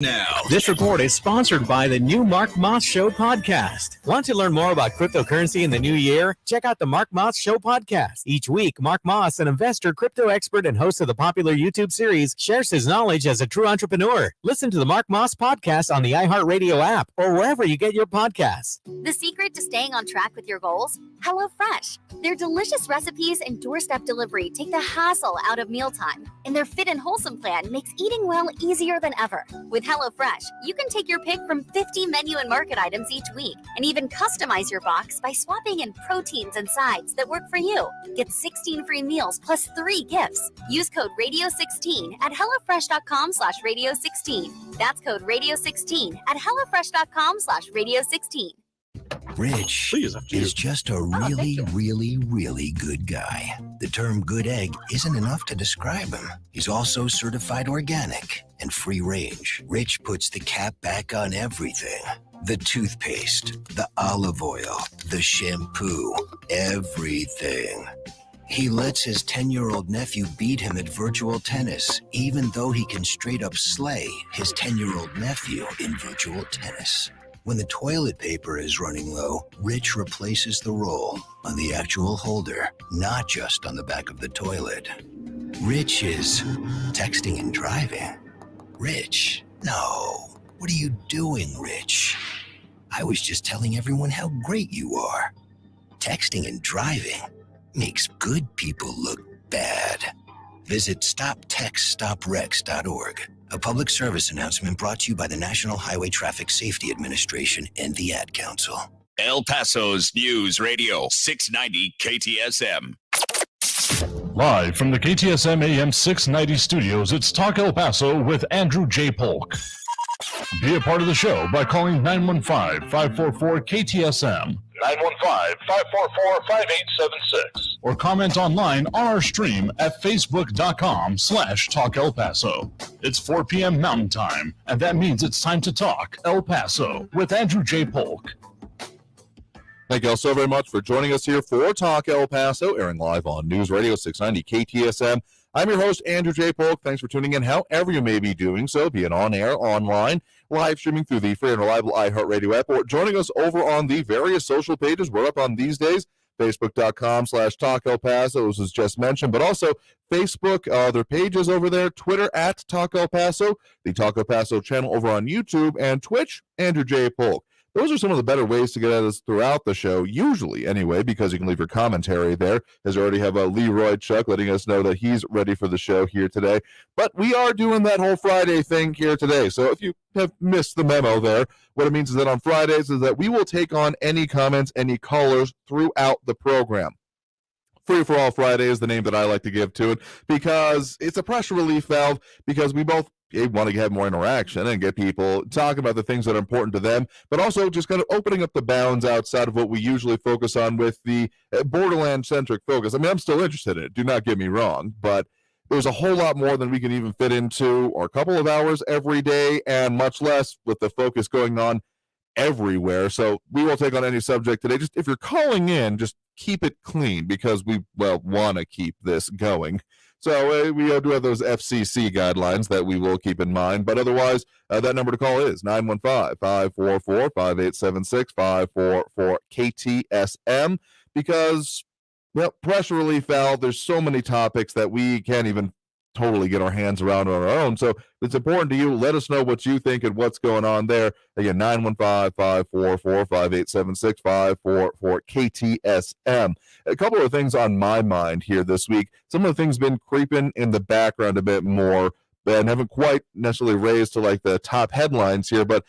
Now, this report is sponsored by the new Mark Moss Show podcast. Want to learn more about cryptocurrency in the new year? Check out the Mark Moss Show podcast. Each week, Mark Moss, an investor, crypto expert, and host of the popular YouTube series, shares his knowledge as a true entrepreneur. Listen to the Mark Moss podcast on the iHeartRadio app or wherever you get your podcasts. The secret to staying on track with your goals? HelloFresh. Their delicious recipes and doorstep delivery take the hassle out of mealtime, and their fit and wholesome plan makes eating well easier than ever. With HelloFresh, you can take your pick from 50 menu and market items each week and even customize your box by swapping in proteins and sides that work for you. Get 16 free meals plus 3 gifts. Use code radio16 at hellofresh.com/radio16. That's code radio16 at hellofresh.com/radio16. Rich is just a really good guy. The term good egg isn't enough to describe him. He's also certified organic and free range. Rich puts the cap back on everything. The toothpaste, the olive oil, the shampoo, everything. He lets his 10-year-old nephew beat him at virtual tennis, even though he can straight up slay his 10-year-old nephew in virtual tennis. When the toilet paper is running low, Rich replaces the roll on the actual holder, not just on the back of the toilet. Rich is texting and driving. Rich, no. What are you doing, Rich? I was just telling everyone how great you are. Texting and driving makes good people look bad. Visit StopTextStopWrecks.org. A public service announcement brought to you by the National Highway Traffic Safety Administration and the Ad Council. El Paso's News Radio 690 KTSM. Live from the KTSM AM 690 studios, it's Talk El Paso with Andrew J. Polk. Be a part of the show by calling 915-544-KTSM. 915-544-5876. Or comment online on our stream at facebook.com/Talk El Paso. It's 4 p.m. Mountain Time, and that means it's time to talk El Paso with Andrew J. Polk. Thank you all so very much for joining us here for Talk El Paso, airing live on News Radio 690 KTSM. I'm your host, Andrew J. Polk. Thanks for tuning in, however you may be doing so, be it on air, online, live streaming through the free and reliable iHeartRadio app, or joining us over on the various social pages we're up on these days, facebook.com/Talk El Paso, as was just mentioned, but also Facebook, their pages over there, Twitter at Talk El Paso, the Talk El Paso channel over on YouTube, and Twitch, Andrew J. Polk. Those are some of the better ways to get at us throughout the show, usually anyway, because you can leave your commentary there, as I already have Leroy Chuck letting us know that he's ready for the show here today. But we are doing that whole Friday thing here today. So if you have missed the memo there, what it means is that on Fridays is that we will take on any comments, any callers throughout the program. Free for All Friday is the name that I like to give to it, because it's a pressure relief valve, because we both want to have more interaction and get people talking about the things that are important to them, but also just kind of opening up the bounds outside of what we usually focus on with the borderland-centric focus. I mean, I'm still interested in it, do not get me wrong, but there's a whole lot more than we can even fit into a couple of hours every day, and much less with the focus going on everywhere. So we will take on any subject today. Just if you're calling in, just keep it clean, because we, want to keep this going. So we do have those FCC guidelines that we will keep in mind. But otherwise, that number to call is 915-544-5876, 544-KTSM, because, pressure relief valve, there's so many topics that we can't even totally get our hands around on our own. So it's important to you. Let us know what you think and what's going on there. Again, 915-544-5876, 544-KTSM. A couple of things on my mind here this week. Some of the things been creeping in the background a bit more and haven't quite necessarily raised to like the top headlines here, but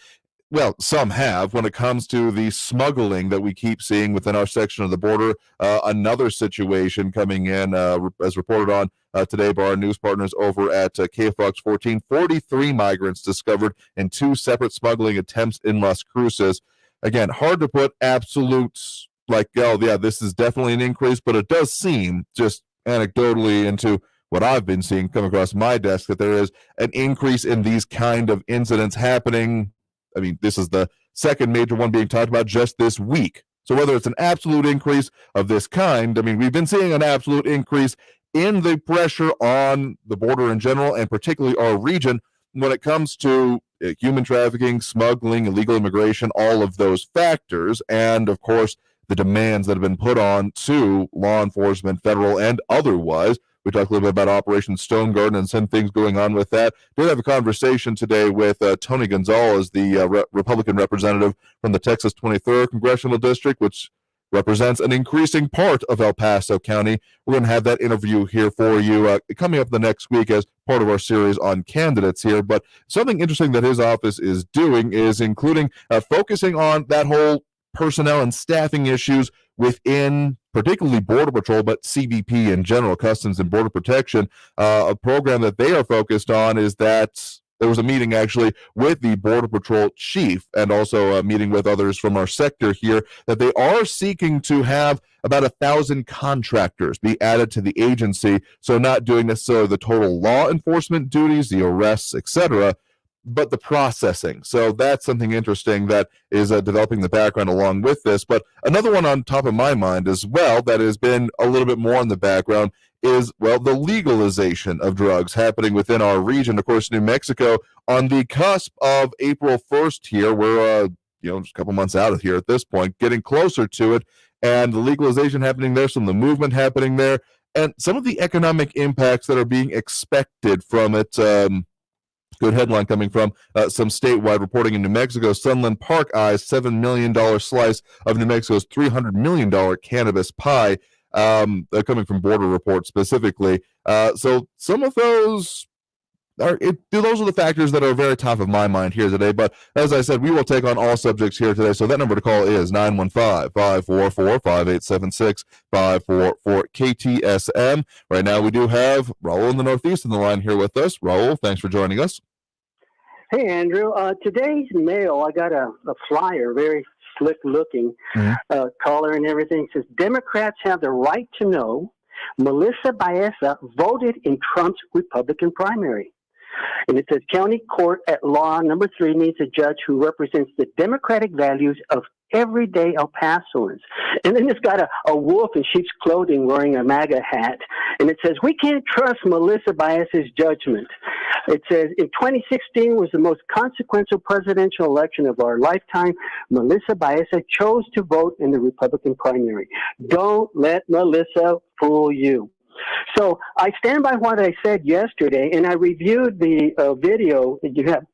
some have when it comes to the smuggling that we keep seeing within our section of the border. Another situation coming in, as reported on today by our news partners over at KFOX 14, 43 migrants discovered in 2 separate smuggling attempts in Las Cruces. Again, hard to put absolutes like, this is definitely an increase, but it does seem, just anecdotally into what I've been seeing come across my desk, that there is an increase in these kind of incidents happening. I mean, this is the second major one being talked about just this week. So whether it's an absolute increase of this kind, I mean, we've been seeing an absolute increase in the pressure on the border in general, and particularly our region. when it comes to human trafficking, smuggling, illegal immigration, all of those factors, and of course, the demands that have been put on to law enforcement, federal and otherwise. We talked a little bit about Operation Stone Garden and some things going on with that. Did have a conversation today with Tony Gonzalez, the Republican representative from the Texas 23rd Congressional District, which represents an increasing part of El Paso County. We're going to have that interview here for you coming up the next week as part of our series on candidates here. But something interesting that his office is doing is including focusing on that whole personnel and staffing issues within particularly Border Patrol, but CBP in general, Customs and Border Protection. A program that they are focused on is that there was a meeting actually with the Border Patrol chief and also a meeting with others from our sector here that they are seeking to have about 1,000 contractors be added to the agency. So not doing necessarily the total law enforcement duties, the arrests, etc., but the processing. So that's something interesting that is developing the background along with this. But another one on top of my mind as well that has been a little bit more in the background is, well, the legalization of drugs happening within our region. Of course, New Mexico on the cusp of April 1st here. We're, just a couple months out of here at this point, getting closer to it. And the legalization happening there, some of the movement happening there, and some of the economic impacts that are being expected from it. Good headline coming from some statewide reporting in New Mexico. Sunland Park eyes $7 million slice of New Mexico's $300 million cannabis pie, coming from Border Report specifically. So some of those those are the factors that are very top of my mind here today. But as I said, we will take on all subjects here today. So that number to call is 915-544-5876, 544-KTSM. Right now we do have Raul in the Northeast in the line here with us. Raul, thanks for joining us. Hey, Andrew. Today's mail, I got a flyer, very slick looking, color and everything. It says, Democrats have the right to know Melissa Baeza voted in Trump's Republican primary. And it says, County Court at Law number 3 needs a judge who represents the democratic values of everyday El Pasoans. And then it's got a wolf in sheep's clothing wearing a MAGA hat. And it says, we can't trust Melissa Baez's judgment. It says, in 2016 was the most consequential presidential election of our lifetime. Melissa Baeza chose to vote in the Republican primary. Don't let Melissa fool you. So I stand by what I said yesterday, and I reviewed the video that you have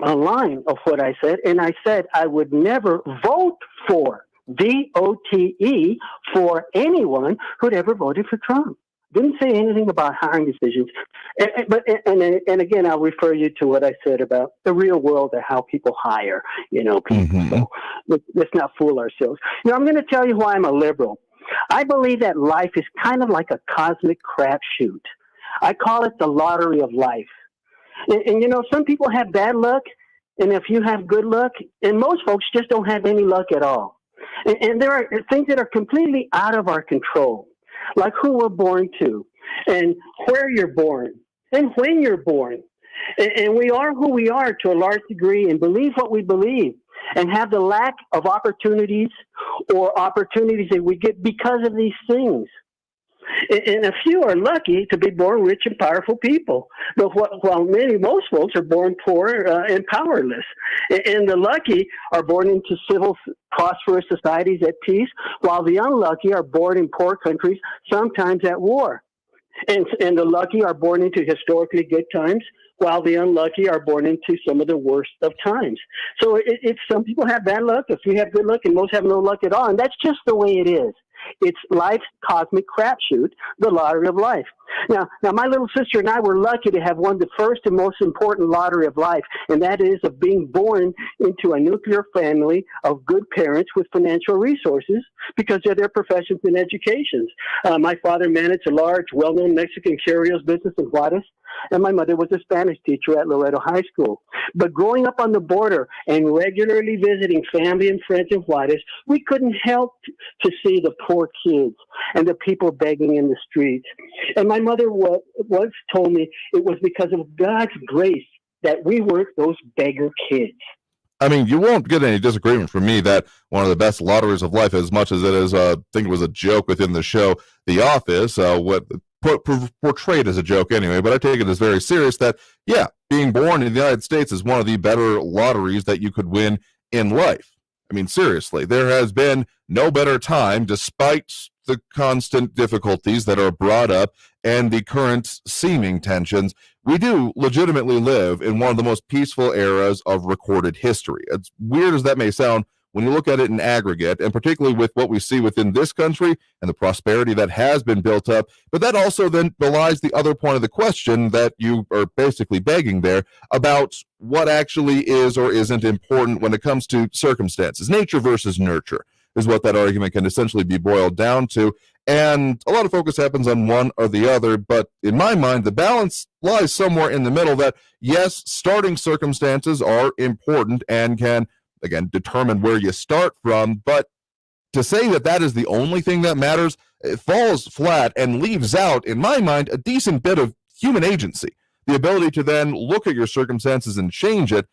online of what I said, and I said I would never vote for VOTE for anyone who'd ever voted for Trump. Didn't say anything about hiring decisions. And again, I'll refer you to what I said about the real world of how people hire, people. So let's not fool ourselves. I'm going to tell you why I'm a liberal. I believe that life is kind of like a cosmic crapshoot. I call it the lottery of life. And some people have bad luck, and if you have good luck, and most folks just don't have any luck at all. And there are things that are completely out of our control, like who we're born to, and where you're born, and when you're born. And we are who we are to a large degree and believe what we believe and have the lack of opportunities or opportunities that we get because of these things. And a few are lucky to be born rich and powerful people, but while most folks are born poor and powerless. And the lucky are born into civil, prosperous societies at peace, while the unlucky are born in poor countries, sometimes at war. And the lucky are born into historically good times, while the unlucky are born into some of the worst of times. So it's some people have bad luck, a few have good luck, and most have no luck at all. And that's just the way it is. It's life's cosmic crapshoot, the lottery of life. Now, my little sister and I were lucky to have won the first and most important lottery of life, and that is of being born into a nuclear family of good parents with financial resources because of their professions and educations. My father managed a large, well-known Mexican cereals business in Juarez, and my mother was a Spanish teacher at Loreto High School. But growing up on the border and regularly visiting family and friends in Juarez, we couldn't help to see the poor kids and the people begging in the streets. And my mother once told me it was because of God's grace that we weren't those beggar kids. I mean, you won't get any disagreement from me that one of the best lotteries of life, as much as it is, I think it was a joke within the show The Office, portrayed as a joke anyway, but I take it as very serious that, yeah, being born in the United States is one of the better lotteries that you could win in life. I mean, seriously, there has been no better time, despite the constant difficulties that are brought up and the current seeming tensions. We do legitimately live in one of the most peaceful eras of recorded history. As weird as that may sound, when you look at it in aggregate, and particularly with what we see within this country and the prosperity that has been built up, but that also then belies the other point of the question that you are basically begging there about what actually is or isn't important when it comes to circumstances. Nature versus nurture is what that argument can essentially be boiled down to. And a lot of focus happens on one or the other, but in my mind, the balance lies somewhere in the middle that, yes, starting circumstances are important and can, again, determine where you start from, but to say that that is the only thing that matters, it falls flat and leaves out, in my mind, a decent bit of human agency, the ability to then look at your circumstances and change it.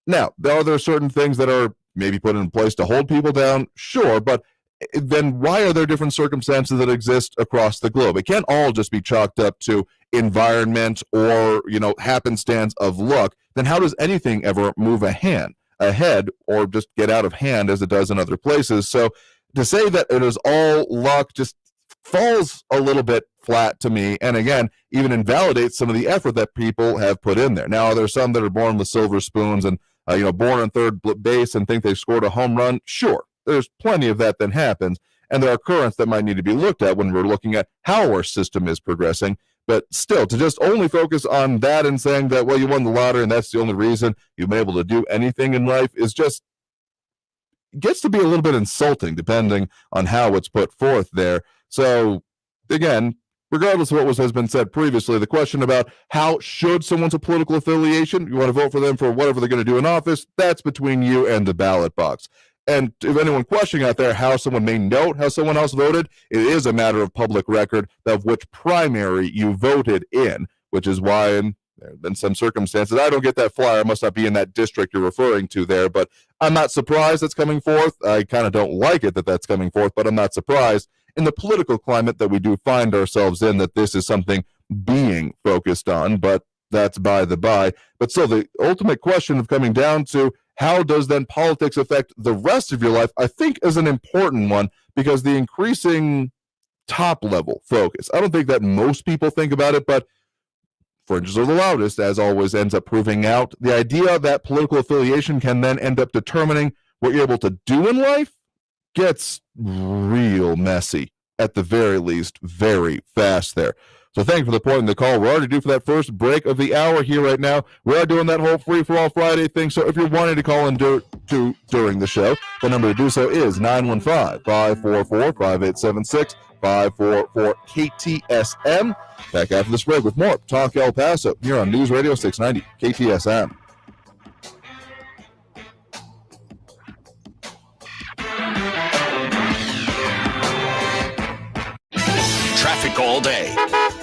Now, are there certain things that are maybe put in place to hold people down? Sure, but then why are there different circumstances that exist across the globe? It can't all just be chalked up to environment or, happenstance of luck. Then how does anything ever move ahead or just get out of hand as it does in other places? So to say that it is all luck just falls a little bit flat to me, and again, even invalidates some of the effort that people have put in there. Now, there's some that are born with silver spoons and born on third base and think they scored a home run. Sure, there's plenty of that happens, and there are currents that might need to be looked at when we're looking at how our system is progressing. But still, to just only focus on that and saying that, well, you won the lottery and that's the only reason you've been able to do anything in life is just gets to be a little bit insulting depending on how it's put forth there. So again, regardless of what has been said previously, the question about how should someone's political affiliation, you want to vote for them for whatever they're going to do in office, that's between you and the ballot box. And if anyone questioning out there how someone may note how someone else voted, it is a matter of public record of which primary you voted in, which is why in there have been some circumstances. I don't get that flyer. I must not be in that district you're referring to there, but I'm not surprised that's coming forth. I kind of don't like it that that's coming forth, but I'm not surprised in the political climate that we do find ourselves in that this is something being focused on, but that's by the by. But still, the ultimate question of coming down to how does then politics affect the rest of your life, I think is an important one, because the increasing top level focus, I don't think that most people think about it, but fringes are the loudest, as always ends up proving out. The idea that political affiliation can then end up determining what you're able to do in life gets real messy, at the very least, very fast there. So thank you for the point in the call. We're already due for that first break of the hour here right now. We are doing that whole free-for-all Friday thing, so if you're wanting to call in during the show, the number to do so is 915-544-5876, 544-KTSM. Back after this break with more Talk El Paso here on News Radio 690 KTSM. Traffic all day.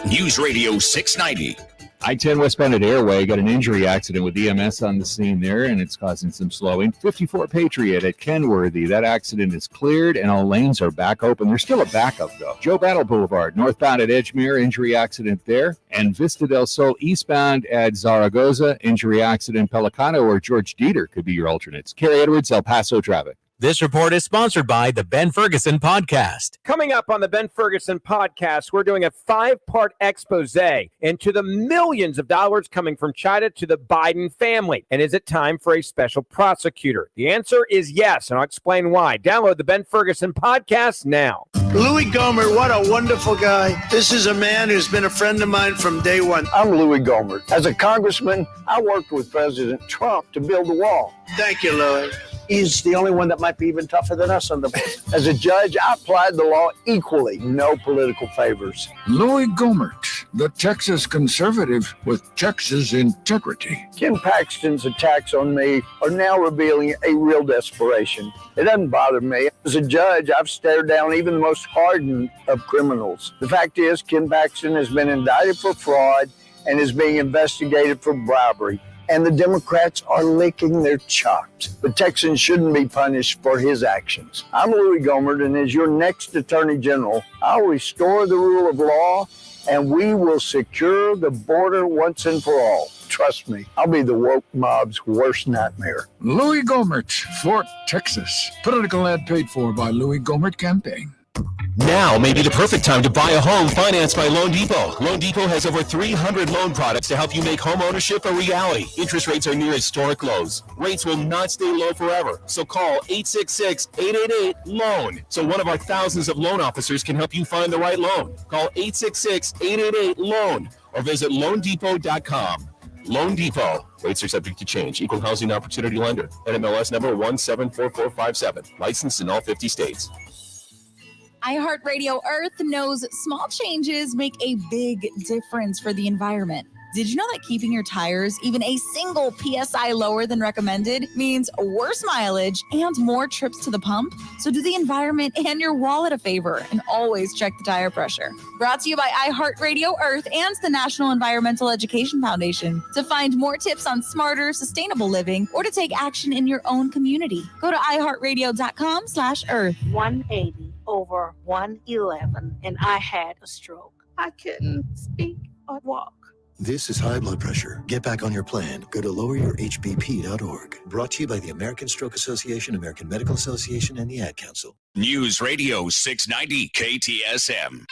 News Radio 690. I-10 westbound at Airway got an injury accident with EMS on the scene there, and it's causing some slowing. 54 Patriot at Kenworthy. That accident is cleared, and all lanes are back open. There's still a backup, though. Joe Battle Boulevard, northbound at Edgemere, injury accident there. And Vista del Sol, eastbound at Zaragoza, injury accident. Pelicano or George Dieter could be your alternates. Kerry Edwards, El Paso traffic. This report is sponsored by the Ben Ferguson Podcast. Coming up on the Ben Ferguson Podcast, we're doing a 5-part expose into the millions of dollars coming from China to the Biden family. And is it time for a special prosecutor? The answer is yes, and I'll explain why. Download the Ben Ferguson Podcast now. Louis Gohmert, what a wonderful guy. This is a man who's been a friend of mine from day one. I'm Louis Gohmert. As a congressman, I worked with President Trump to build the wall. Thank you, Louis. He's the only one that might be even tougher than us on the board. As a judge, I applied the law equally. No political favors. Louis Gohmert, the Texas conservative with Texas integrity. Ken Paxton's attacks on me are now revealing a real desperation. It doesn't bother me. As a judge, I've stared down even the most hardened of criminals. The fact is, Ken Paxton has been indicted for fraud and is being investigated for bribery. And the Democrats are licking their chops. But Texans shouldn't be punished for his actions. I'm Louis Gohmert, and as your next Attorney General, I'll restore the rule of law and we will secure the border once and for all. Trust me, I'll be the woke mob's worst nightmare. Louis Gohmert, Fort Texas. Political ad paid for by Louis Gohmert Campaign. Now may be the perfect time to buy a home financed by Loan Depot. Loan Depot has over 300 loan products to help you make home ownership a reality. Interest rates are near historic lows. Rates will not stay low forever. So call 866-888-LOAN so one of our thousands of loan officers can help you find the right loan. Call 866-888-LOAN or visit loandepot.com. Loan Depot. Rates are subject to change. Equal housing opportunity lender. NMLS number 174457. Licensed in all 50 states. iHeartRadio Earth knows small changes make a big difference for the environment. Did you know that keeping your tires even a single PSI lower than recommended means worse mileage and more trips to the pump? So do the environment and your wallet a favor and always check the tire pressure. Brought to you by iHeartRadio Earth and the National Environmental Education Foundation. To find more tips on smarter, sustainable living or to take action in your own community, go to iHeartRadio.com/Earth. 180 over 111, and I had a stroke. I couldn't speak or walk. This is high blood pressure. Get back on your plan. Go to loweryourhbp.org. Brought to you by the American Stroke Association, American Medical Association, and the Ad Council. News Radio 690 KTSM.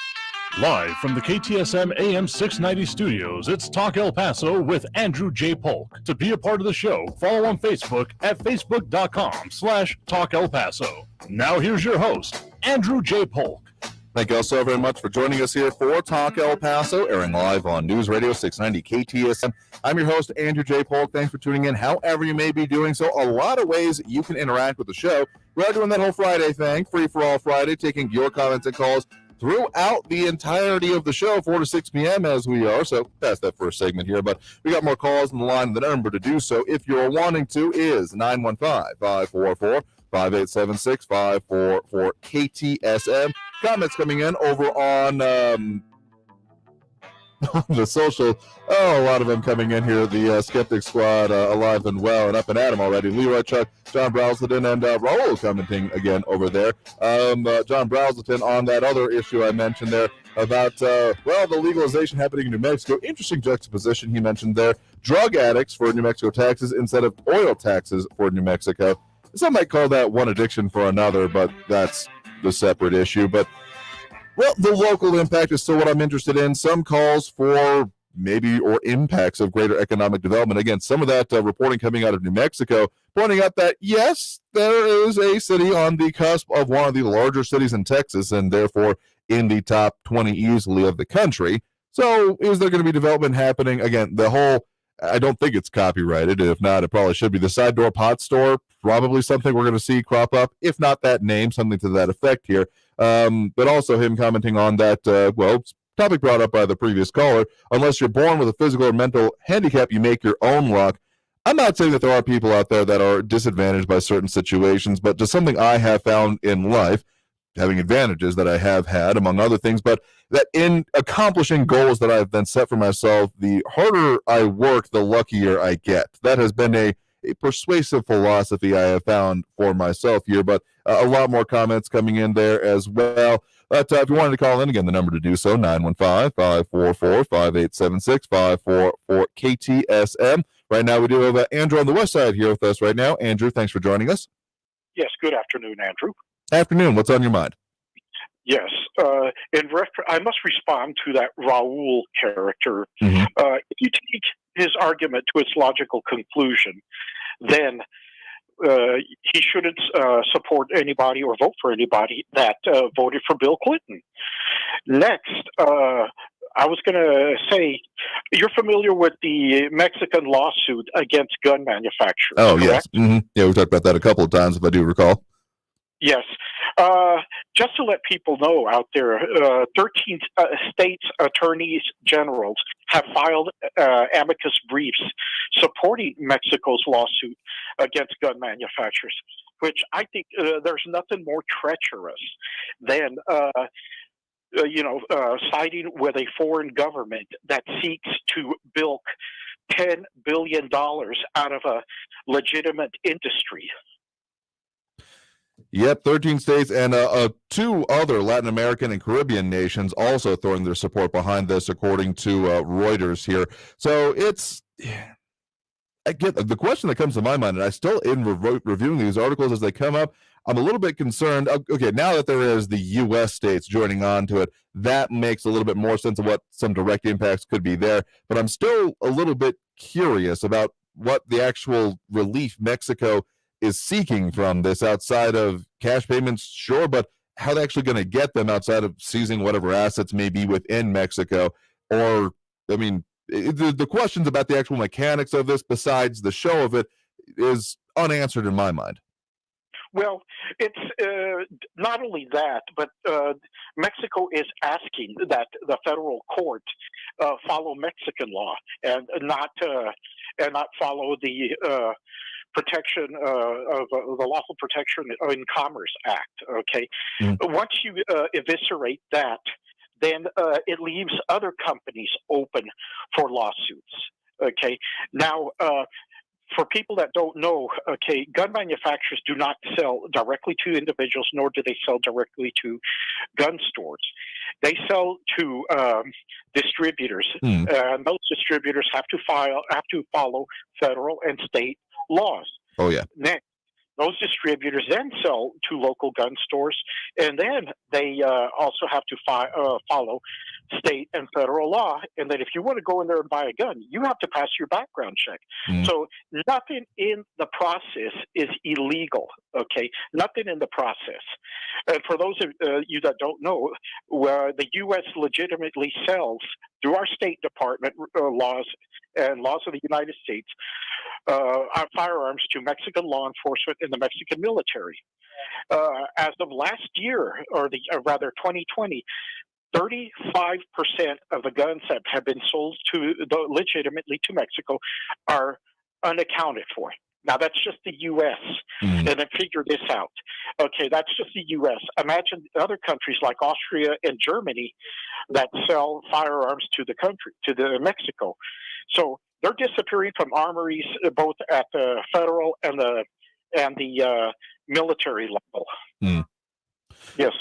Live from the KTSM AM 690 studios, it's Talk El Paso with Andrew J. Polk. To be a part of the show, follow on Facebook at facebook.com/Talk El Paso. Now here's your host, Andrew J. Polk. Thank you all so very much for joining us here for Talk El Paso, airing live on News Radio 690 KTSM. I'm your host, Andrew J. Polk. Thanks for tuning in, however you may be doing so. A lot of ways you can interact with the show. We're doing that whole Friday thing, Free for All Friday, taking your comments and calls throughout the entirety of the show, 4 to 6 p.m. as we are. So that's that first segment here. But we got more calls on the line. The number to do so, if you're wanting to, is 915-544-5876, 544 KTSM. Comments coming in over on the social. Oh, a lot of them coming in here. The Skeptic Squad, alive and well and up and at 'em already. Leroy, Chuck, John Brazelton, and Raul commenting again over there. John Brazelton on that other issue I mentioned there about, the legalization happening in New Mexico. Interesting juxtaposition he mentioned there. Drug addicts for New Mexico taxes instead of oil taxes for New Mexico. Some might call that one addiction for another, but that's the separate issue. But the local impact is still what I'm interested in. Some calls for maybe or impacts of greater economic development. Again, some of that reporting coming out of New Mexico pointing out that yes, there is a city on the cusp of one of the larger cities in Texas and therefore in the top 20 easily of the country. So is there going to be development happening? Again, the whole, I don't think it's copyrighted. If not, it probably should be. The Side Door Pot Store, probably something we're going to see crop up, if not that name, something to that effect here. But also him commenting on that, topic brought up by the previous caller, unless you're born with a physical or mental handicap, you make your own luck. I'm not saying that there are people out there that are disadvantaged by certain situations, but just something I have found in life, having advantages that I have had, among other things, but that in accomplishing goals that I've then set for myself, the harder I work, the luckier I get. That has been a persuasive philosophy I have found for myself here, but a lot more comments coming in there as well. But if you wanted to call in, again, the number to do so, 915-544-5876, 544 KTSM. Right now, we do have Andrew on the west side here with us right now. Andrew, thanks for joining us. Yes, good afternoon, Andrew. Afternoon. What's on your mind? Yes, I must respond to that Raul character. Mm-hmm. If you take his argument to its logical conclusion, then he shouldn't support anybody or vote for anybody that voted for Bill Clinton. Next, I was going to say, you're familiar with the Mexican lawsuit against gun manufacturers. Oh, correct? Yes. Mm-hmm. Yeah, we talked about that a couple of times, if I do recall. Yes. Just to let people know out there, 13 states attorneys generals have filed amicus briefs supporting Mexico's lawsuit against gun manufacturers, which I think there's nothing more treacherous than siding with a foreign government that seeks to bilk $10 billion out of a legitimate industry. Yep, 13 states and 2 other Latin American and Caribbean nations also throwing their support behind this, according to Reuters here. So I get the question that comes to my mind, and I still, in reviewing these articles as they come up, I'm a little bit concerned. Okay, now that there is the U.S. states joining on to it, that makes a little bit more sense of what some direct impacts could be there. But I'm still a little bit curious about what the actual relief Mexico is seeking from this outside of cash payments, sure, but how they're actually going to get them outside of seizing whatever assets may be within Mexico. Or, I mean, the questions about the actual mechanics of this, besides the show of it, is unanswered in my mind. Well, it's not only that, but Mexico is asking that the federal court follow Mexican law and not follow the protection of the Lawful Protection in Commerce Act. Okay, once you eviscerate that, then it leaves other companies open for lawsuits. Okay, now. For people that don't know, okay, gun manufacturers do not sell directly to individuals, nor do they sell directly to gun stores. They sell to distributors, and those distributors have to follow federal and state laws. Oh yeah. Next, those distributors then sell to local gun stores, and then they also have to follow state and federal law. And then if you want to go in there and buy a gun, you have to pass your background check. So nothing in the process is illegal, okay? Nothing in the process. And for those of you that don't know, the U.S. legitimately sells, through our State Department laws and laws of the United States, our firearms to Mexican law enforcement and the Mexican military. As of last year, or rather 2020, 35% of the guns that have been sold legitimately to Mexico are unaccounted for. Now, that's just the U.S. And then figure this out. Okay, that's just the U.S. Imagine other countries like Austria and Germany that sell firearms to the Mexico. So they're disappearing from armories, both at the federal and the military level. Yes.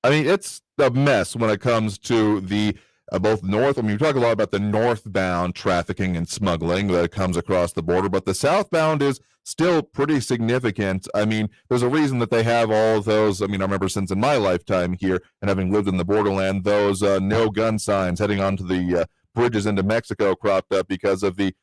I mean, it's a mess when it comes to the both north. I mean, we talk a lot about the northbound trafficking and smuggling that comes across the border, but the southbound is still pretty significant. I mean, there's a reason that they have all of those. I mean, I remember since in my lifetime here and having lived in the borderland, those no gun signs heading onto the bridges into Mexico cropped up because of the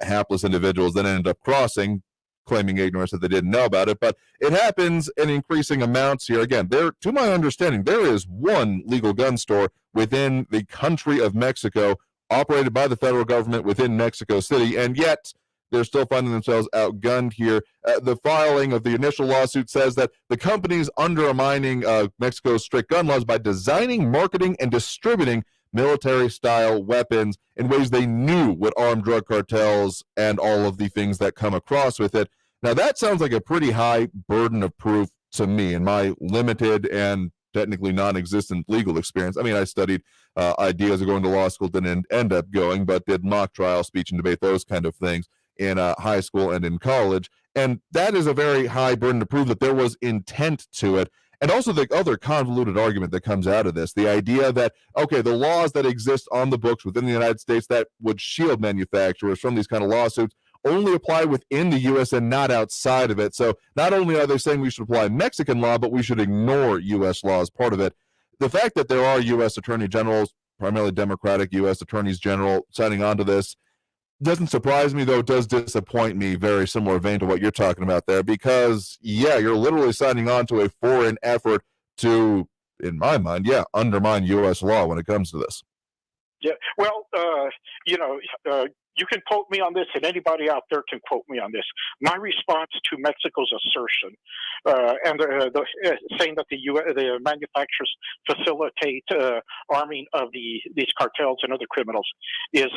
hapless individuals that ended up crossing, claiming ignorance that they didn't know about it. But it happens in increasing amounts here. Again, to my understanding, there is one legal gun store within the country of Mexico, operated by the federal government within Mexico City, and yet they're still finding themselves outgunned here. The filing of the initial lawsuit says that the company's undermining Mexico's strict gun laws by designing, marketing, and distributing military-style weapons in ways they knew would arm drug cartels and all of the things that come across with it. Now, that sounds like a pretty high burden of proof to me in my limited and technically non-existent legal experience. I mean, I studied ideas of going to law school, didn't end up going, but did mock trial, speech and debate, those kind of things in high school and in college. And that is a very high burden to prove that there was intent to it. And also the other convoluted argument that comes out of this, the idea that, okay, the laws that exist on the books within the United States that would shield manufacturers from these kind of lawsuits only apply within the U.S. and not outside of it. So not only are they saying we should apply Mexican law, but we should ignore U.S. law as part of it. The fact that there are U.S. attorney generals, primarily Democratic U.S. attorneys general, signing on to this doesn't surprise me, though it does disappoint me, very similar vein to what you're talking about there, because, yeah, you're literally signing on to a foreign effort to, in my mind, undermine U.S. law when it comes to this. Yeah, well, you can quote me on this, and anybody out there can quote me on this. My response to Mexico's assertion and saying that the manufacturers facilitate arming of these cartels and other criminals is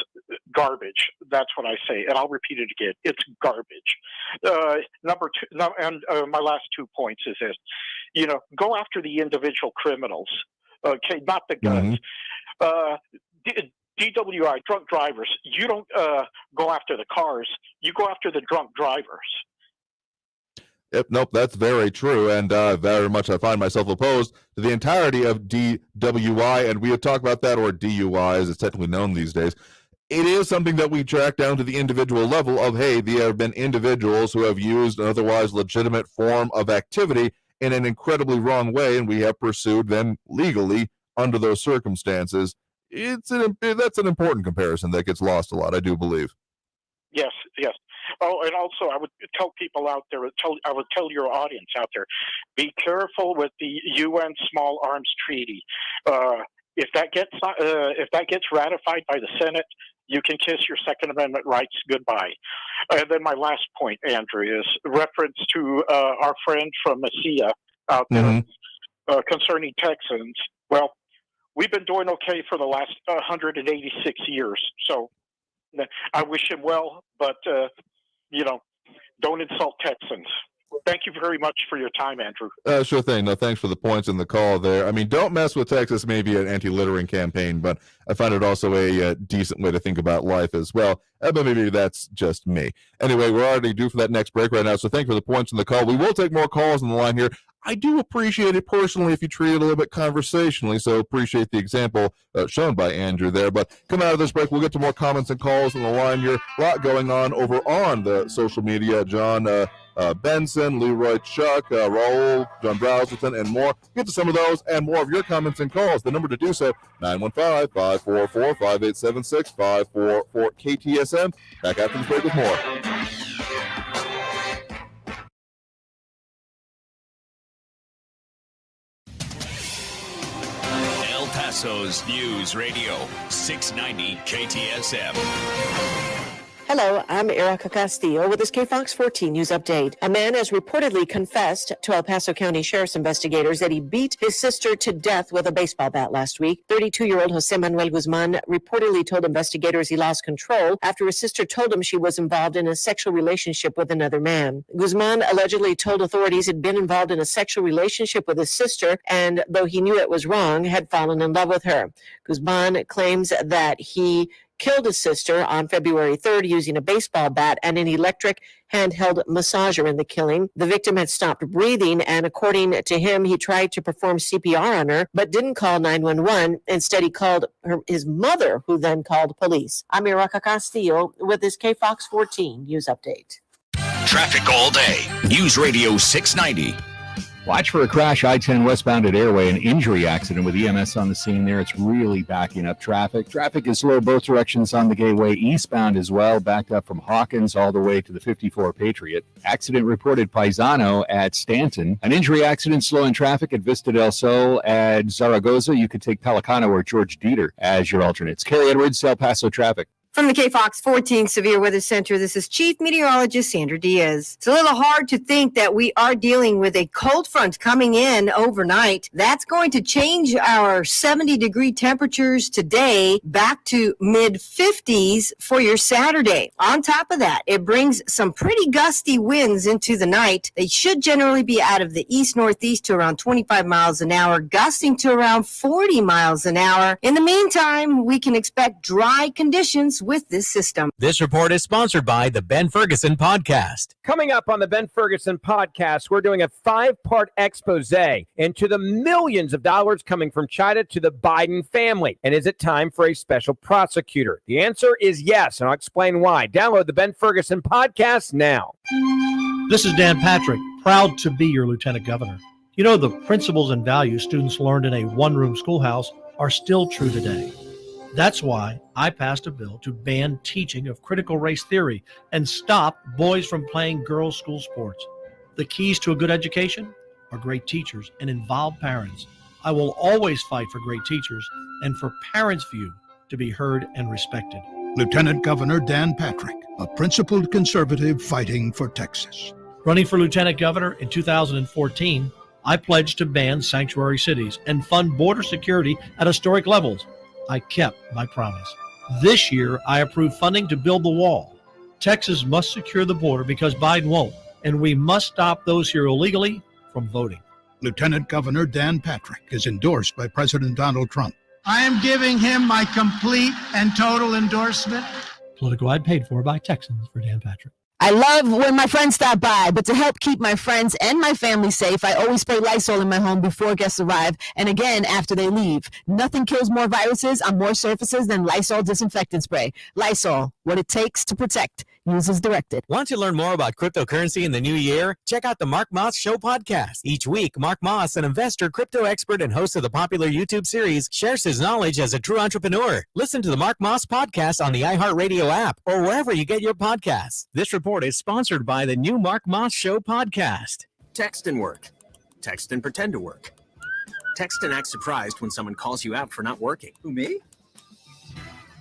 garbage. That's what I say, and I'll repeat it again. It's garbage. Number two, my last 2 points is this: go after the individual criminals, okay, not the guns. DWI, drunk drivers, you don't go after the cars, you go after the drunk drivers. Yep, nope, that's very true, and very much I find myself opposed to the entirety of DWI, and we have talked about that, or DUI as it's technically known these days. It is something that we track down to the individual level of, hey, there have been individuals who have used an otherwise legitimate form of activity in an incredibly wrong way, and we have pursued them legally under those circumstances. That's an important comparison that gets lost a lot, I do believe. Yes, yes. Oh, and also I would tell people out there, I would tell your audience out there, be careful with the UN Small Arms Treaty. If that gets ratified by the Senate, you can kiss your Second Amendment rights goodbye. And then my last point, Andrew, is reference to our friend from Mesilla out there concerning Texans. Well, we've been doing okay for the last 186 years, so I wish him well, but, don't insult Texans. Thank you very much for your time, Andrew. Sure thing. No, thanks for the points in the call there. I mean, don't mess with Texas may be an anti-littering campaign, but I find it also a decent way to think about life as well. But maybe that's just me. Anyway, we're already due for that next break right now, so thank you for the points in the call. We will take more calls on the line here. I do appreciate it personally if you treat it a little bit conversationally, so appreciate the example shown by Andrew there. But come out of this break, we'll get to more comments and calls on the line here. A lot going on over on the social media. John Benson, Leroy Chuck, Raul, John Browserton, and more. Get to some of those and more of your comments and calls. The number to do so, 915-544-5876, 544 KTSM. Back after this break with more. El Paso's News Radio, 690 KTSM. Hello, I'm Erica Castillo with this KFOX 14 News Update. A man has reportedly confessed to El Paso County Sheriff's investigators that he beat his sister to death with a baseball bat last week. 32-year-old Jose Manuel Guzman reportedly told investigators he lost control after his sister told him she was involved in a sexual relationship with another man. Guzman allegedly told authorities he'd been involved in a sexual relationship with his sister, and though he knew it was wrong, had fallen in love with her. Guzman claims that he killed his sister on February 3rd using a baseball bat and an electric handheld massager in the killing. The victim had stopped breathing, and according to him, he tried to perform CPR on her, but didn't call 911. Instead, he called his mother, who then called police. I'm Iraca Castillo with this KFOX 14 News Update. Traffic all day. News Radio 690. Watch for a crash, I-10 westbound at Airway, an injury accident with EMS on the scene there. It's really backing up traffic. Traffic is slow both directions on the Gateway, eastbound as well, backed up from Hawkins all the way to the 54 Patriot. Accident reported Paisano at Stanton. An injury accident slowing traffic at Vista del Sol at Zaragoza. You could take Pelicano or George Dieter as your alternates. Carrie Edwards, El Paso traffic. From the KFOX 14 Severe Weather Center, this is Chief Meteorologist Sandra Diaz. It's a little hard to think that we are dealing with a cold front coming in overnight. That's going to change our 70-degree temperatures today back to mid-50s for your Saturday. On top of that, it brings some pretty gusty winds into the night. They should generally be out of the east-northeast to around 25 miles an hour, gusting to around 40 miles an hour. In the meantime, we can expect dry conditions with this system. This report is sponsored by the Ben Ferguson Podcast. Coming up on the Ben Ferguson Podcast, we're doing a 5-part expose into the millions of dollars coming from China to the Biden family. And is it time for a special prosecutor? The answer is yes, and I'll explain why. Download the Ben Ferguson Podcast now. This is Dan Patrick, proud to be your Lieutenant Governor. You know, the principles and values students learned in a one-room schoolhouse are still true today. That's why I passed a bill to ban teaching of critical race theory and stop boys from playing girls' school sports. The keys to a good education are great teachers and involved parents. I will always fight for great teachers and for parents' view to be heard and respected. Lieutenant Governor Dan Patrick, a principled conservative fighting for Texas. Running for Lieutenant Governor in 2014, I pledged to ban sanctuary cities and fund border security at historic levels. I kept my promise. This year, I approved funding to build the wall. Texas must secure the border because Biden won't, and we must stop those here illegally from voting. Lieutenant Governor Dan Patrick is endorsed by President Donald Trump. I am giving him my complete and total endorsement. Political ad paid for by Texans for Dan Patrick. I love when my friends stop by, but to help keep my friends and my family safe, I always spray Lysol in my home before guests arrive and again after they leave. Nothing kills more viruses on more surfaces than Lysol disinfectant spray. Lysol, what it takes to protect. Use as directed. Want to learn more about cryptocurrency in the new year? Check out the Mark Moss Show podcast. Each week, Mark Moss, an investor, crypto expert, and host of the popular YouTube series, shares his knowledge as a true entrepreneur. Listen to the Mark Moss podcast on the iHeartRadio app or wherever you get your podcasts. This report is sponsored by the new Mark Moss Show podcast. Text and work. Text and pretend to work. Text and act surprised when someone calls you out for not working. Who, me?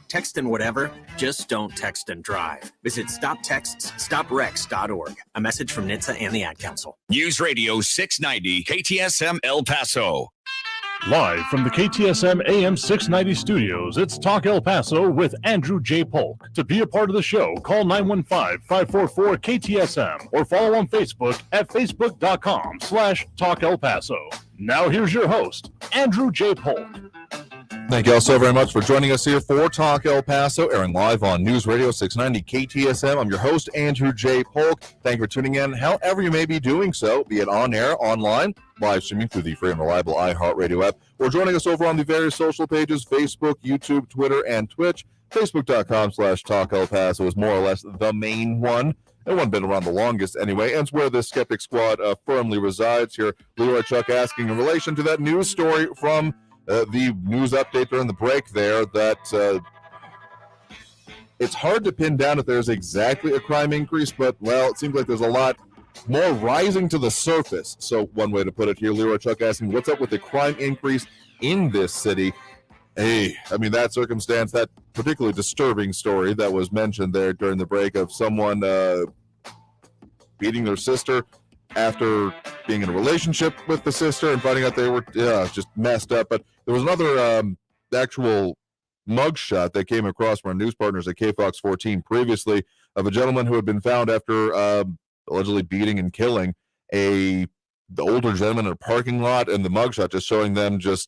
Text and whatever, just don't text and drive. Visit StopTextsStopWrecks.org. A message from NHTSA and the Ad Council. News Radio 690 KTSM El Paso. Live from the KTSM AM 690 studios, it's Talk El Paso with Andrew J. Polk. To be a part of the show, call 915-544-KTSM or follow on Facebook at facebook.com/Talk El Paso. Now here's your host, Andrew J. Polk. Thank you all so very much for joining us here for Talk El Paso, airing live on News Radio 690 KTSM. I'm your host, Andrew J. Polk. Thank you for tuning in, however you may be doing so, be it on air, online, live streaming through the free and reliable iHeartRadio app, or joining us over on the various social pages, Facebook, YouTube, Twitter, and Twitch. Facebook.com/Talk El Paso is more or less the main one. It hasn't been around the longest anyway, and it's where the Skeptic Squad firmly resides here. Leroy Chuck asking in relation to that news story from the news update during the break there that it's hard to pin down if there's exactly a crime increase, but, well, it seems like there's a lot more rising to the surface. So one way to put it here, Leroy Chuck asking, what's up with the crime increase in this city? Hey, I mean, that circumstance, that particularly disturbing story that was mentioned there during the break of someone beating their sister after being in a relationship with the sister and finding out they were just messed up. But there was another actual mugshot that came across from our news partners at KFOX 14 previously of a gentleman who had been found after allegedly beating and killing the older gentleman in a parking lot, and the mugshot just showing them just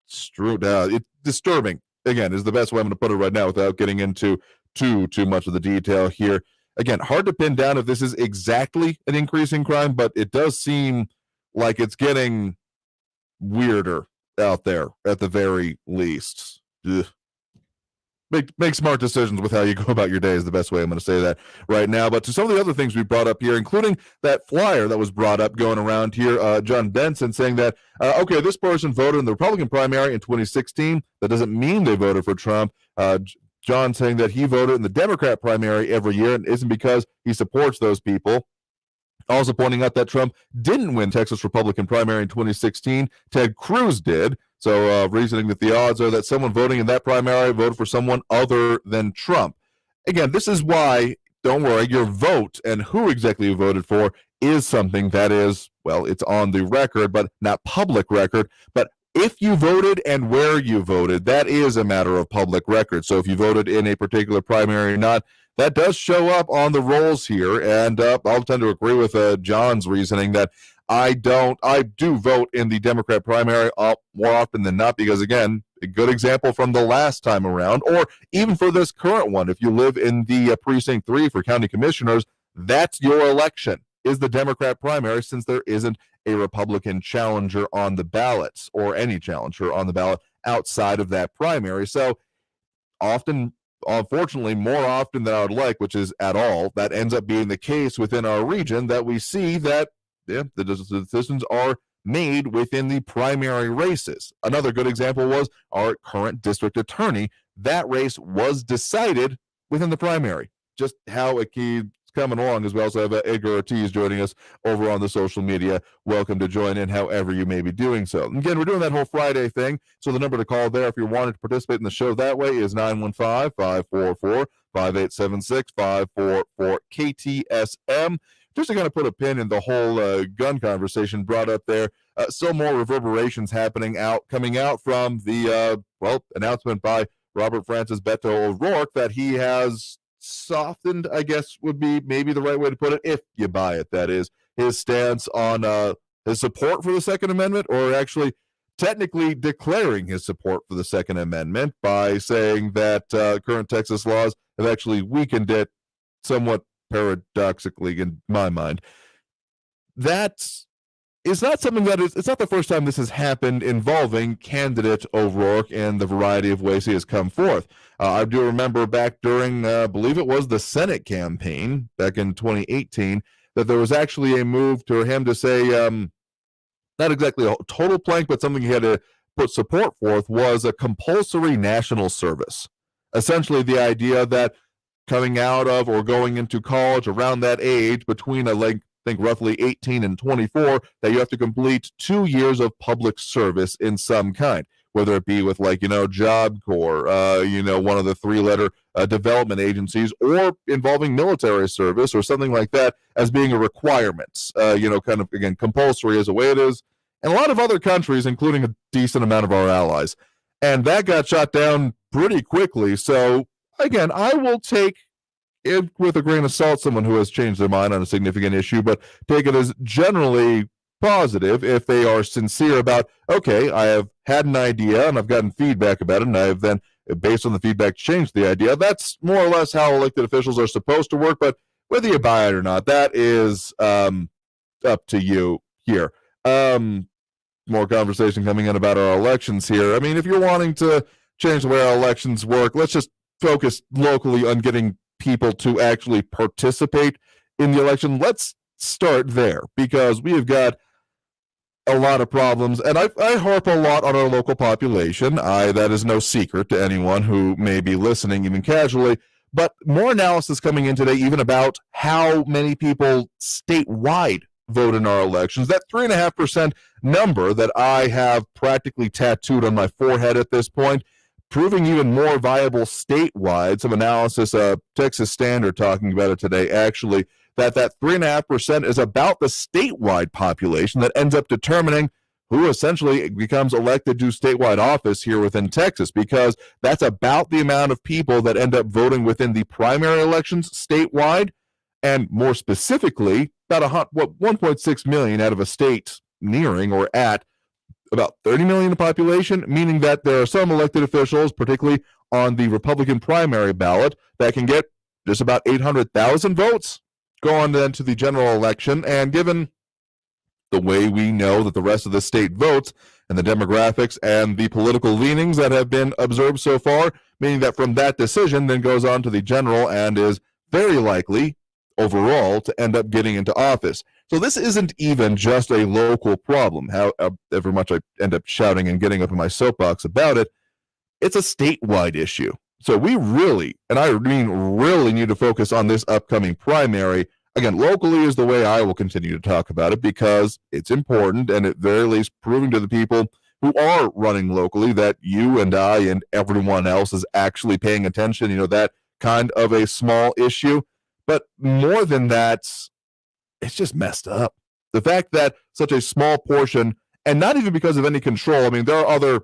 strewed out. It's disturbing, again, is the best way I'm going to put it right now without getting into too much of the detail here. Again, hard to pin down if this is exactly an increase in crime, but it does seem like it's getting weirder out there at the very least. Ugh. Make smart decisions with how you go about your day is the best way I'm going to say that right now. But to some of the other things we brought up here, including that flyer that was brought up going around here, John Benson saying that, okay, this person voted in the Republican primary in 2016. That doesn't mean they voted for Trump. John saying that he voted in the Democrat primary every year and isn't because he supports those people. Also pointing out that Trump didn't win Texas Republican primary in 2016. Ted Cruz did. So reasoning that the odds are that someone voting in that primary voted for someone other than Trump. Again, this is why, don't worry, your vote and who exactly you voted for is something that is, well, it's on the record, but not public record. But if you voted and where you voted, that is a matter of public record. So if you voted in a particular primary or not, that does show up on the rolls here. And I'll tend to agree with John's reasoning that I do vote in the Democrat primary more often than not because, again, a good example from the last time around, or even for this current one, if you live in the precinct 3 for county commissioners, that's your election, is the Democrat primary, since there isn't a Republican challenger on the ballots or any challenger on the ballot outside of that primary. So often, unfortunately, more often than I would like, which is at all, that ends up being the case within our region, that we see that the decisions are made within the primary races. Another good example was our current district attorney. That race was decided within the primary. Just how it keeps coming along, as we also have Edgar Ortiz joining us over on the social media. Welcome to join in however you may be doing so. And again, we're doing that whole Friday thing, so the number to call there if you wanted to participate in the show that way is 915-544-5876, 544-KTSM. Just to kind of put a pin in the whole gun conversation brought up there, still more reverberations coming out from the, announcement by Robert Francis Beto O'Rourke that he has softened, I guess would be maybe the right way to put it, if you buy it, that is, his stance on his support for the Second Amendment, or actually technically declaring his support for the Second Amendment by saying that current Texas laws have actually weakened it somewhat paradoxically in my mind. That is not something it's not the first time this has happened involving candidate O'Rourke and the variety of ways he has come forth. I do remember back during, I believe it was the Senate campaign back in 2018, that there was actually a move to him to say, not exactly a total plank, but something he had to put support forth was a compulsory national service. Essentially the idea that coming out of or going into college around that age between I think roughly 18 and 24, that you have to complete 2 years of public service in some kind, whether it be with Job Corps, one of the 3-letter development agencies, or involving military service or something like that as being a requirement, kind of, again, compulsory as the way it is in a lot of other countries, including a decent amount of our allies. And that got shot down pretty quickly. So, again, I will take it with a grain of salt, someone who has changed their mind on a significant issue, but take it as generally positive if they are sincere about, okay, I have had an idea and I've gotten feedback about it, and I have then, based on the feedback, changed the idea. That's more or less how elected officials are supposed to work, but whether you buy it or not, that is up to you here. More conversation coming in about our elections here. I mean, if you're wanting to change the way our elections work, let's just focus locally on getting people to actually participate in the election. Let's start there, because we have got a lot of problems, and I harp a lot on our local population. That is no secret to anyone who may be listening, even casually, but more analysis coming in today even about how many people statewide vote in our elections. That 3.5% number that I have practically tattooed on my forehead at this point, proving even more viable statewide. Some analysis, Texas Standard talking about it today, actually, that 3.5% is about the statewide population that ends up determining who essentially becomes elected to statewide office here within Texas, because that's about the amount of people that end up voting within the primary elections statewide, and more specifically, about 1.6 million out of a state nearing or at about 30 million in population, meaning that there are some elected officials, particularly on the Republican primary ballot, that can get just about 800,000 votes, go on then to the general election. And given the way we know that the rest of the state votes and the demographics and the political leanings that have been observed so far, meaning that from that decision then goes on to the general and is very likely overall to end up getting into office. So this isn't even just a local problem, however much I end up shouting and getting up in my soapbox about it. It's a statewide issue. So we really, and I mean really, need to focus on this upcoming primary. Again, locally is the way I will continue to talk about it, because it's important, and at very least proving to the people who are running locally that you and I and everyone else is actually paying attention, that kind of a small issue. But more than that, it's just messed up. The fact that such a small portion, and not even because of any control, I mean, there are other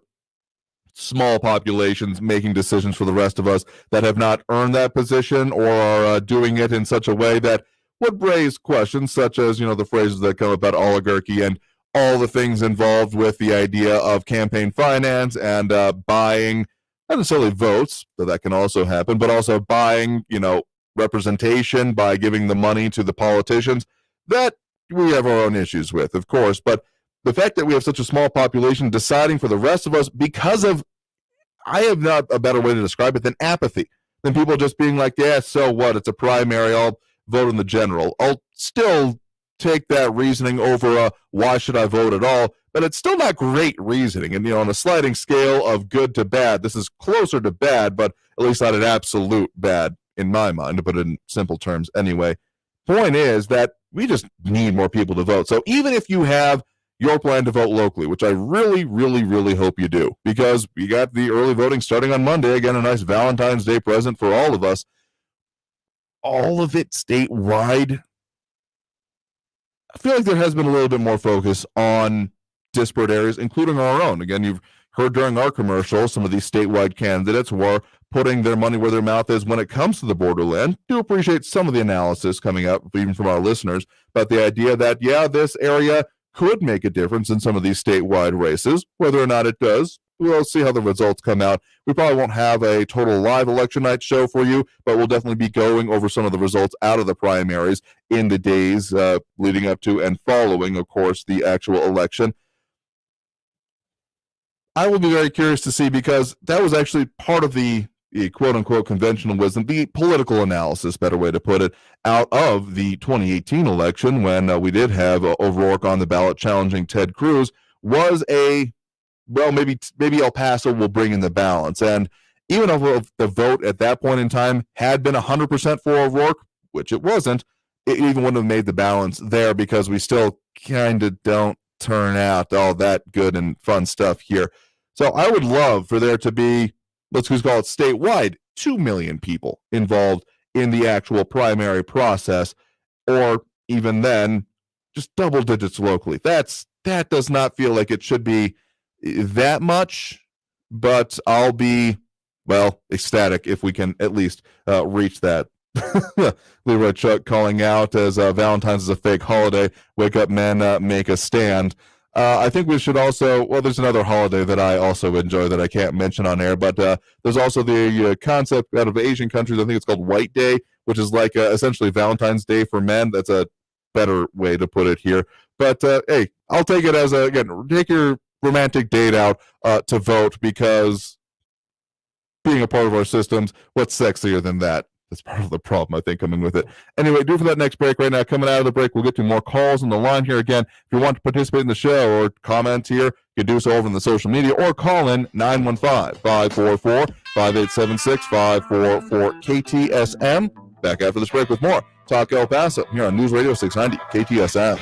small populations making decisions for the rest of us that have not earned that position, or are doing it in such a way that would raise questions, such as, the phrases that come about oligarchy and all the things involved with the idea of campaign finance and buying, not necessarily votes, though that can also happen, but also buying, representation by giving the money to the politicians. That we have our own issues with, of course, but the fact that we have such a small population deciding for the rest of us because of, I have not a better way to describe it than apathy, than people just being like, yeah, so what, it's a primary, I'll vote in the general. I'll still take that reasoning over why should I vote at all, but it's still not great reasoning. And, on a sliding scale of good to bad, this is closer to bad, but at least not an absolute bad in my mind, to put it in simple terms anyway. Point is that we just need more people to vote. So even if you have your plan to vote locally, which I really, really, really hope you do, because we got the early voting starting on Monday, again, a nice Valentine's Day present for all of us, all of it statewide, I feel like there has been a little bit more focus on disparate areas, including our own. Again, you've heard during our commercial some of these statewide candidates who are putting their money where their mouth is when it comes to the borderland. Do appreciate some of the analysis coming up, even from our listeners, about the idea that, yeah, this area could make a difference in some of these statewide races. Whether or not it does, we'll see how the results come out. We probably won't have a total live election night show for you, but we'll definitely be going over some of the results out of the primaries in the days leading up to and following, of course, the actual election. I will be very curious to see, because that was actually part of the quote-unquote conventional wisdom, the political analysis, better way to put it, out of the 2018 election when we did have O'Rourke on the ballot challenging Ted Cruz, was maybe El Paso will bring in the balance. And even if the vote at that point in time had been 100% for O'Rourke, which it wasn't, it even wouldn't have made the balance there, because we still kind of don't turn out all that good and fun stuff here. So I would love for there to be, let's just call it statewide, 2 million people involved in the actual primary process, or even then, just double digits locally. That does not feel like it should be that much, but I'll be, ecstatic if we can at least reach that. Leroy Chuck calling out as Valentine's is a fake holiday. Wake up, men, make a stand. I think we should also, there's another holiday that I also enjoy that I can't mention on air, but there's also the concept out of Asian countries. I think it's called White Day, which is like essentially Valentine's Day for men. That's a better way to put it here. But hey, I'll take it as take your romantic date out to vote, because being a part of our systems, what's sexier than that? That's part of the problem, I think, coming with it. Anyway, do for that next break right now. Coming out of the break, we'll get to more calls on the line here again. If you want to participate in the show or comment here, you can do so over in the social media, or call in 915-544-5876-544 KTSM. Back after this break with more Talk El Paso here on News Radio 690 KTSM.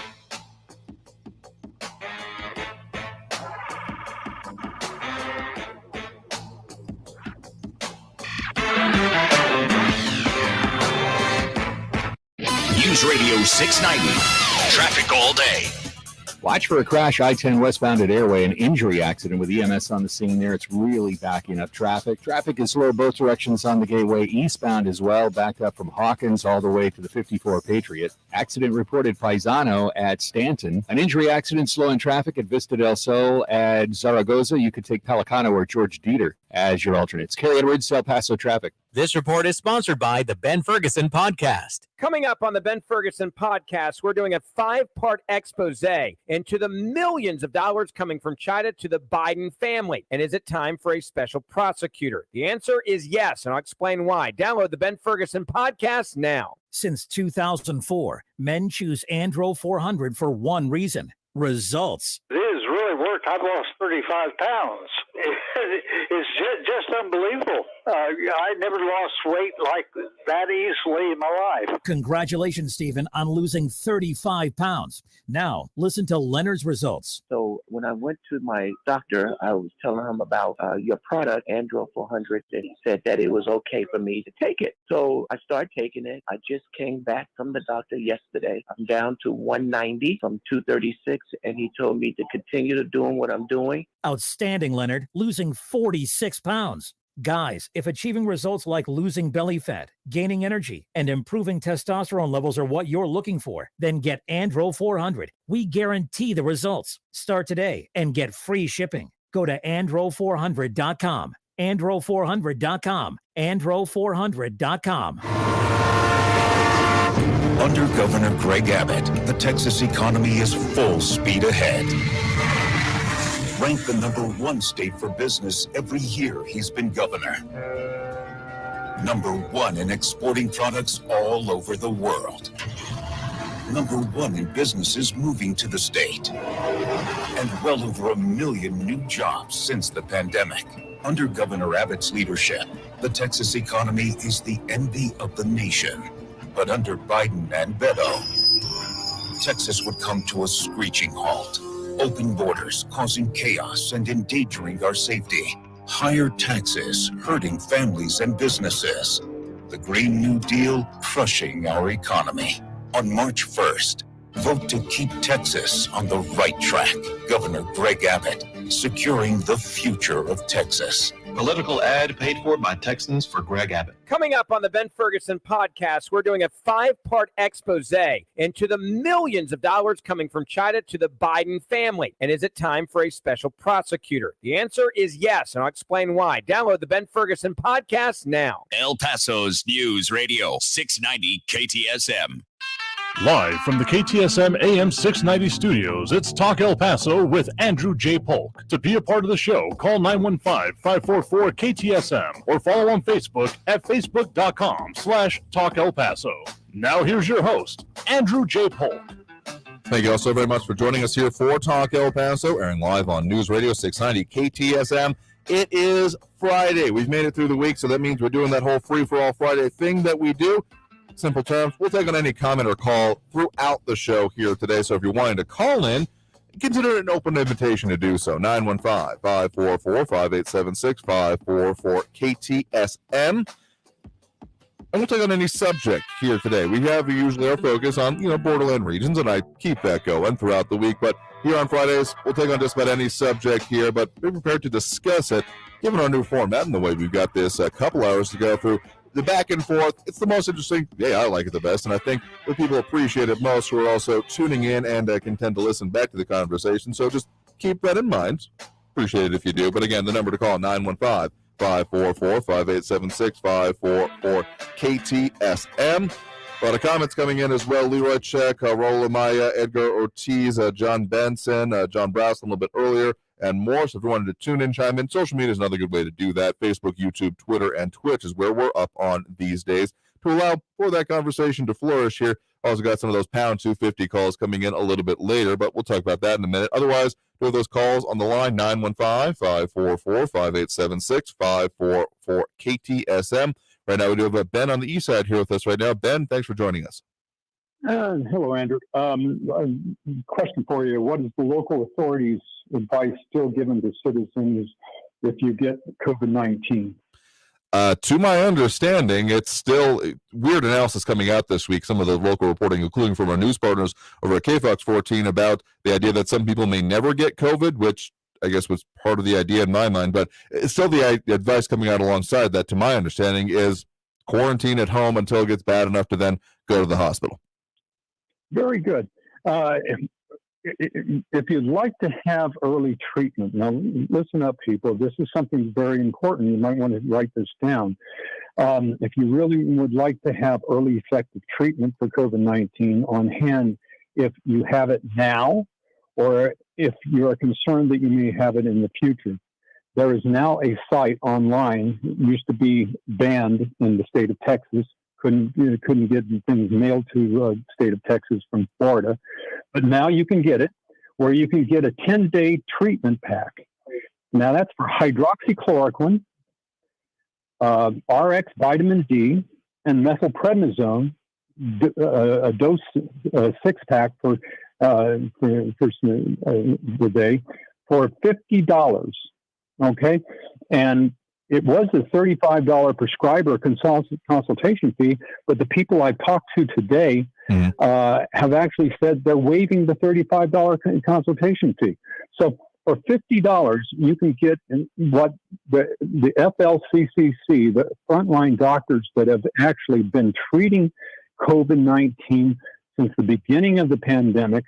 News Radio 690. Traffic all day. Watch for a crash I-10 westbound at Airway, an injury accident with EMS on the scene there. It's really backing up traffic. Traffic is slow both directions on the Gateway, eastbound as well, backed up from Hawkins all the way to the 54 Patriot. Accident reported Paisano at Stanton. An injury accident slowing traffic at Vista del Sol at Zaragoza. You could take Pelicano or George Dieter as your alternates. Kerry Edwards, El Paso traffic. This report is sponsored by the Ben Ferguson Podcast. Coming up on the Ben Ferguson Podcast, we're doing a 5-part expose into the millions of dollars coming from China to the Biden family. And is it time for a special prosecutor? The answer is yes, and I'll explain why. Download the Ben Ferguson Podcast now. Since 2004, men choose Andro 400 for one reason: results. It has really worked. I've lost 35 pounds. It's just unbelievable. I never lost weight like that easily in my life. Congratulations, Stephen, on losing 35 pounds. Now, listen to Leonard's results. So when I went to my doctor, I was telling him about your product, Andro 400, and he said that it was okay for me to take it. So I started taking it. I just came back from the doctor yesterday. I'm down to 190 from 236, and he told me to continue to doing what I'm doing. Outstanding, Leonard, losing 46 pounds. Guys, if achieving results like losing belly fat, gaining energy, and improving testosterone levels are what you're looking for, then get Andro 400. We guarantee the results. Start today and get free shipping. Go to andro400.com. andro400.com. andro400.com. Under Governor Greg Abbott, the Texas economy is full speed ahead. Ranked the #1 state for business every year he's been governor. #1 in exporting products all over the world. #1 in businesses moving to the state. And well over 1 million new jobs since the pandemic. Under Governor Abbott's leadership, the Texas economy is the envy of the nation. But under Biden and Beto, Texas would come to a screeching halt. Open borders causing chaos and endangering our safety. Higher taxes hurting families and businesses. The Green New Deal crushing our economy. On March 1st, vote to keep Texas on the right track. Governor Greg Abbott, securing the future of Texas. Political ad paid for by Texans for Greg Abbott. Coming up on the Ben Ferguson podcast, we're doing a 5-part expose into the millions of dollars coming from China to the Biden family. And is it time for a special prosecutor? The answer is yes, and I'll explain why. Download the Ben Ferguson podcast now. El Paso's News Radio 690 KTSM. Live from the KTSM AM 690 studios, it's Talk El Paso with Andrew J. Polk. To be a part of the show, call 915-544-KTSM or follow on Facebook at facebook.com/Talk El Paso. Now here's your host, Andrew J. Polk. Thank you all so very much for joining us here for Talk El Paso, airing live on News Radio 690 KTSM. It is Friday. We've made it through the week, so that means we're doing that whole free-for-all Friday thing that we do. Simple terms, we'll take on any comment or call throughout the show here today. So if you're wanting to call in, consider it an open invitation to do so. 915-544-5876-544-KTSM. And we'll take on any subject here today. We have usually our focus on, borderland regions, and I keep that going throughout the week. But here on Fridays, we'll take on just about any subject here, but be prepared to discuss it, given our new format and the way we've got this a couple hours to go through. The back and forth, it's the most interesting. Yeah, I like it the best, and I think the people appreciate it most who are also tuning in and can tend to listen back to the conversation. So just keep that in mind. Appreciate it if you do. But again, the number to call, 915-544-5876-544-KTSM. A lot of comments coming in as well. Leroy Check, Raul Amaya, Edgar Ortiz, John Benson, John Browse a little bit earlier, and more. So if you wanted to tune in, chime in, social media is another good way to do that. Facebook, YouTube, Twitter, and Twitch is where we're up on these days to allow for that conversation to flourish here. Also got some of those pound 250 calls coming in a little bit later, but we'll talk about that in a minute. Otherwise, do those calls on the line, 915-544-5876-544-KTSM. Right now, we do have Ben on the east side here with us right now. Ben, thanks for joining us. Hello, Andrew. Question for you. What is the local authorities' advice still given to citizens if you get COVID-19? To my understanding, it's still weird analysis coming out this week, some of the local reporting, including from our news partners over at KFOX 14, about the idea that some people may never get COVID, which I guess was part of the idea in my mind. But it's still the advice coming out alongside that, to my understanding, is quarantine at home until it gets bad enough to then go to the hospital. Very good. If you'd like to have early treatment, now listen up, people. This is something very important. You might want to write this down. If you really would like to have early effective treatment for COVID-19 on hand, if you have it now, or if you are concerned that you may have it in the future, there is now a site online. It used to be banned in the state of Texas. Couldn't get things mailed to the state of Texas from Florida. But now you can get it, where you can get a 10-day treatment pack. Now that's for hydroxychloroquine, RX vitamin D, and methylprednisone, a dose 6-pack per day for $50. Okay, and it was a $35 prescriber consultation fee, but the people I've talked to today have actually said they're waiving the $35 consultation fee. So for $50, you can get what the FLCCC, the frontline doctors that have actually been treating COVID-19 since the beginning of the pandemic.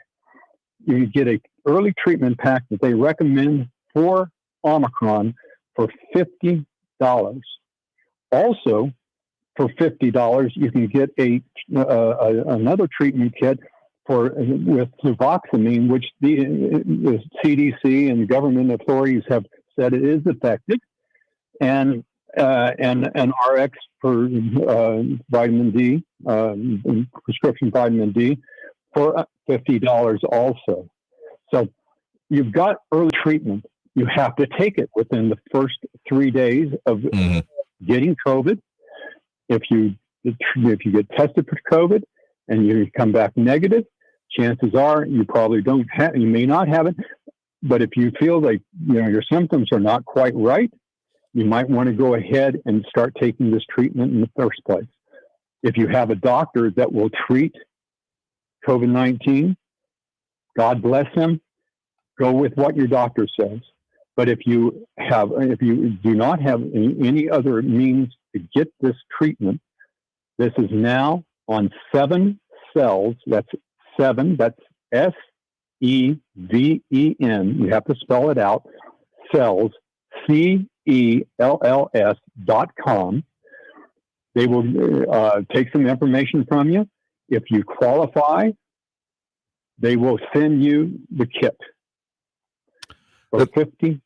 You get an early treatment pack that they recommend for Omicron for $50. Also, for $50, you can get another treatment kit with fluvoxamine, which the CDC and government authorities have said it is effective, and RX for vitamin D, prescription vitamin D, for $50 also. So you've got early treatment. You have to take it within the first 3 days of getting COVID. If you get tested for COVID and you come back negative, chances are you probably don't have. You may not have it, but if you feel like your symptoms are not quite right, you might want to go ahead and start taking this treatment in the first place. If you have a doctor that will treat COVID-19, God bless him. Go with what your doctor says. But if you do not have any other means to get this treatment, this is now on 7 cells. That's 7. That's SEVEN. You have to spell it out. Cells, CELLS.com. They will take some information from you. If you qualify, they will send you the kit for $50.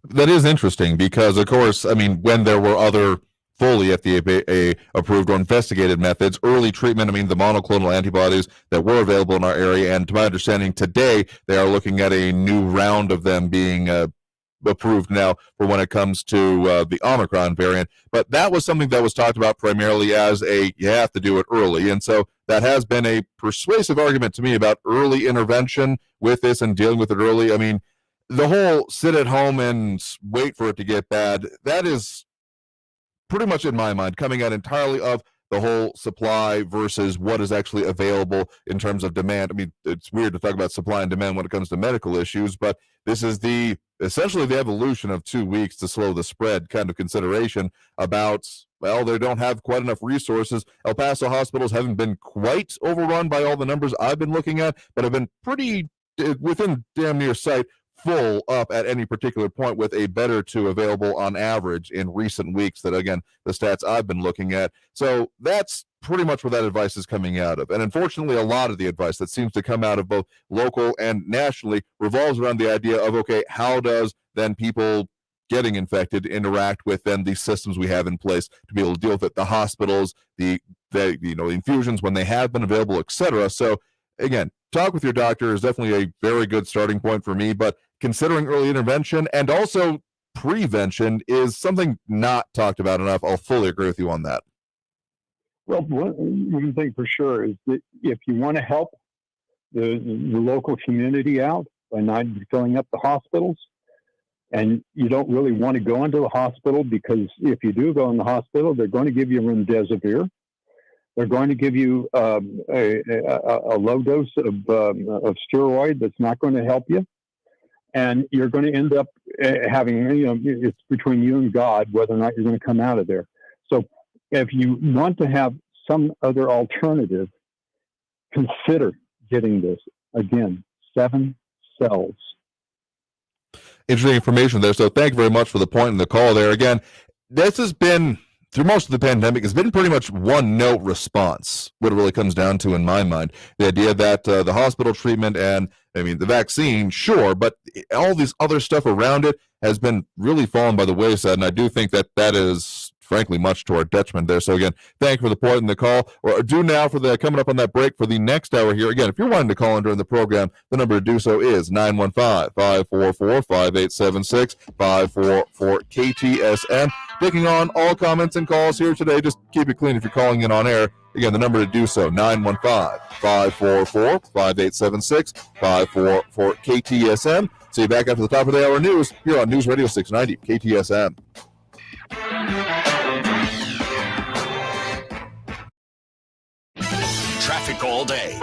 That is interesting because, of course, I mean, when there were other fully FDA approved or investigated methods, early treatment, I mean, the monoclonal antibodies that were available in our area, and to my understanding today, they are looking at a new round of them being approved now for when it comes to the Omicron variant. But that was something that was talked about primarily as you have to do it early. And so that has been a persuasive argument to me about early intervention with this and dealing with it early. I mean, the whole sit at home and wait for it to get bad, that is pretty much in my mind coming out entirely of the whole supply versus what is actually available in terms of demand. I mean, it's weird to talk about supply and demand when it comes to medical issues, but this is essentially the evolution of 2 weeks to slow the spread kind of consideration about, well, they don't have quite enough resources. El Paso hospitals haven't been quite overrun by all the numbers I've been looking at, but have been pretty within damn near sight full up at any particular point with a bed or two available on average in recent weeks that, again, the stats I've been looking at. So that's pretty much where that advice is coming out of. And unfortunately, a lot of the advice that seems to come out of both local and nationally revolves around the idea of, okay, how does then people getting infected interact with then these systems we have in place to be able to deal with it, the hospitals, the infusions when they have been available, etc. So again, talk with your doctor is definitely a very good starting point for me, but considering early intervention and also prevention is something not talked about enough. I'll fully agree with you on that. Well, one thing for sure is that if you want to help the local community out by not filling up the hospitals, and you don't really want to go into the hospital, because if you do go in the hospital, they're going to give you remdesivir. They're going to give you a low dose of steroid that's not going to help you. And you're going to end up having, it's between you and God whether or not you're going to come out of there. So if you want to have some other alternative, consider getting this. Again, 7 cells. Interesting information there. So thank you very much for the point in the call there. Again, this has been, through most of the pandemic, has been pretty much one-note response, what it really comes down to in my mind. The idea that the hospital treatment and, I mean, the vaccine, sure, but all this other stuff around it has been really fallen by the wayside, and I do think that that is, frankly, much to our detriment there. So again, thank you for the point in the call, or do now for the coming up on that break for the next hour here. Again, if you're wanting to call in during the program, the number to do so is 915-544-5876, 544-KTSM. Taking on all comments and calls here today. Just keep it clean if you're calling in on air. Again, the number to do so, 915-544-5876, 544-KTSM. See you back after the top of the hour news here on News Radio 690 KTSM. Traffic all day.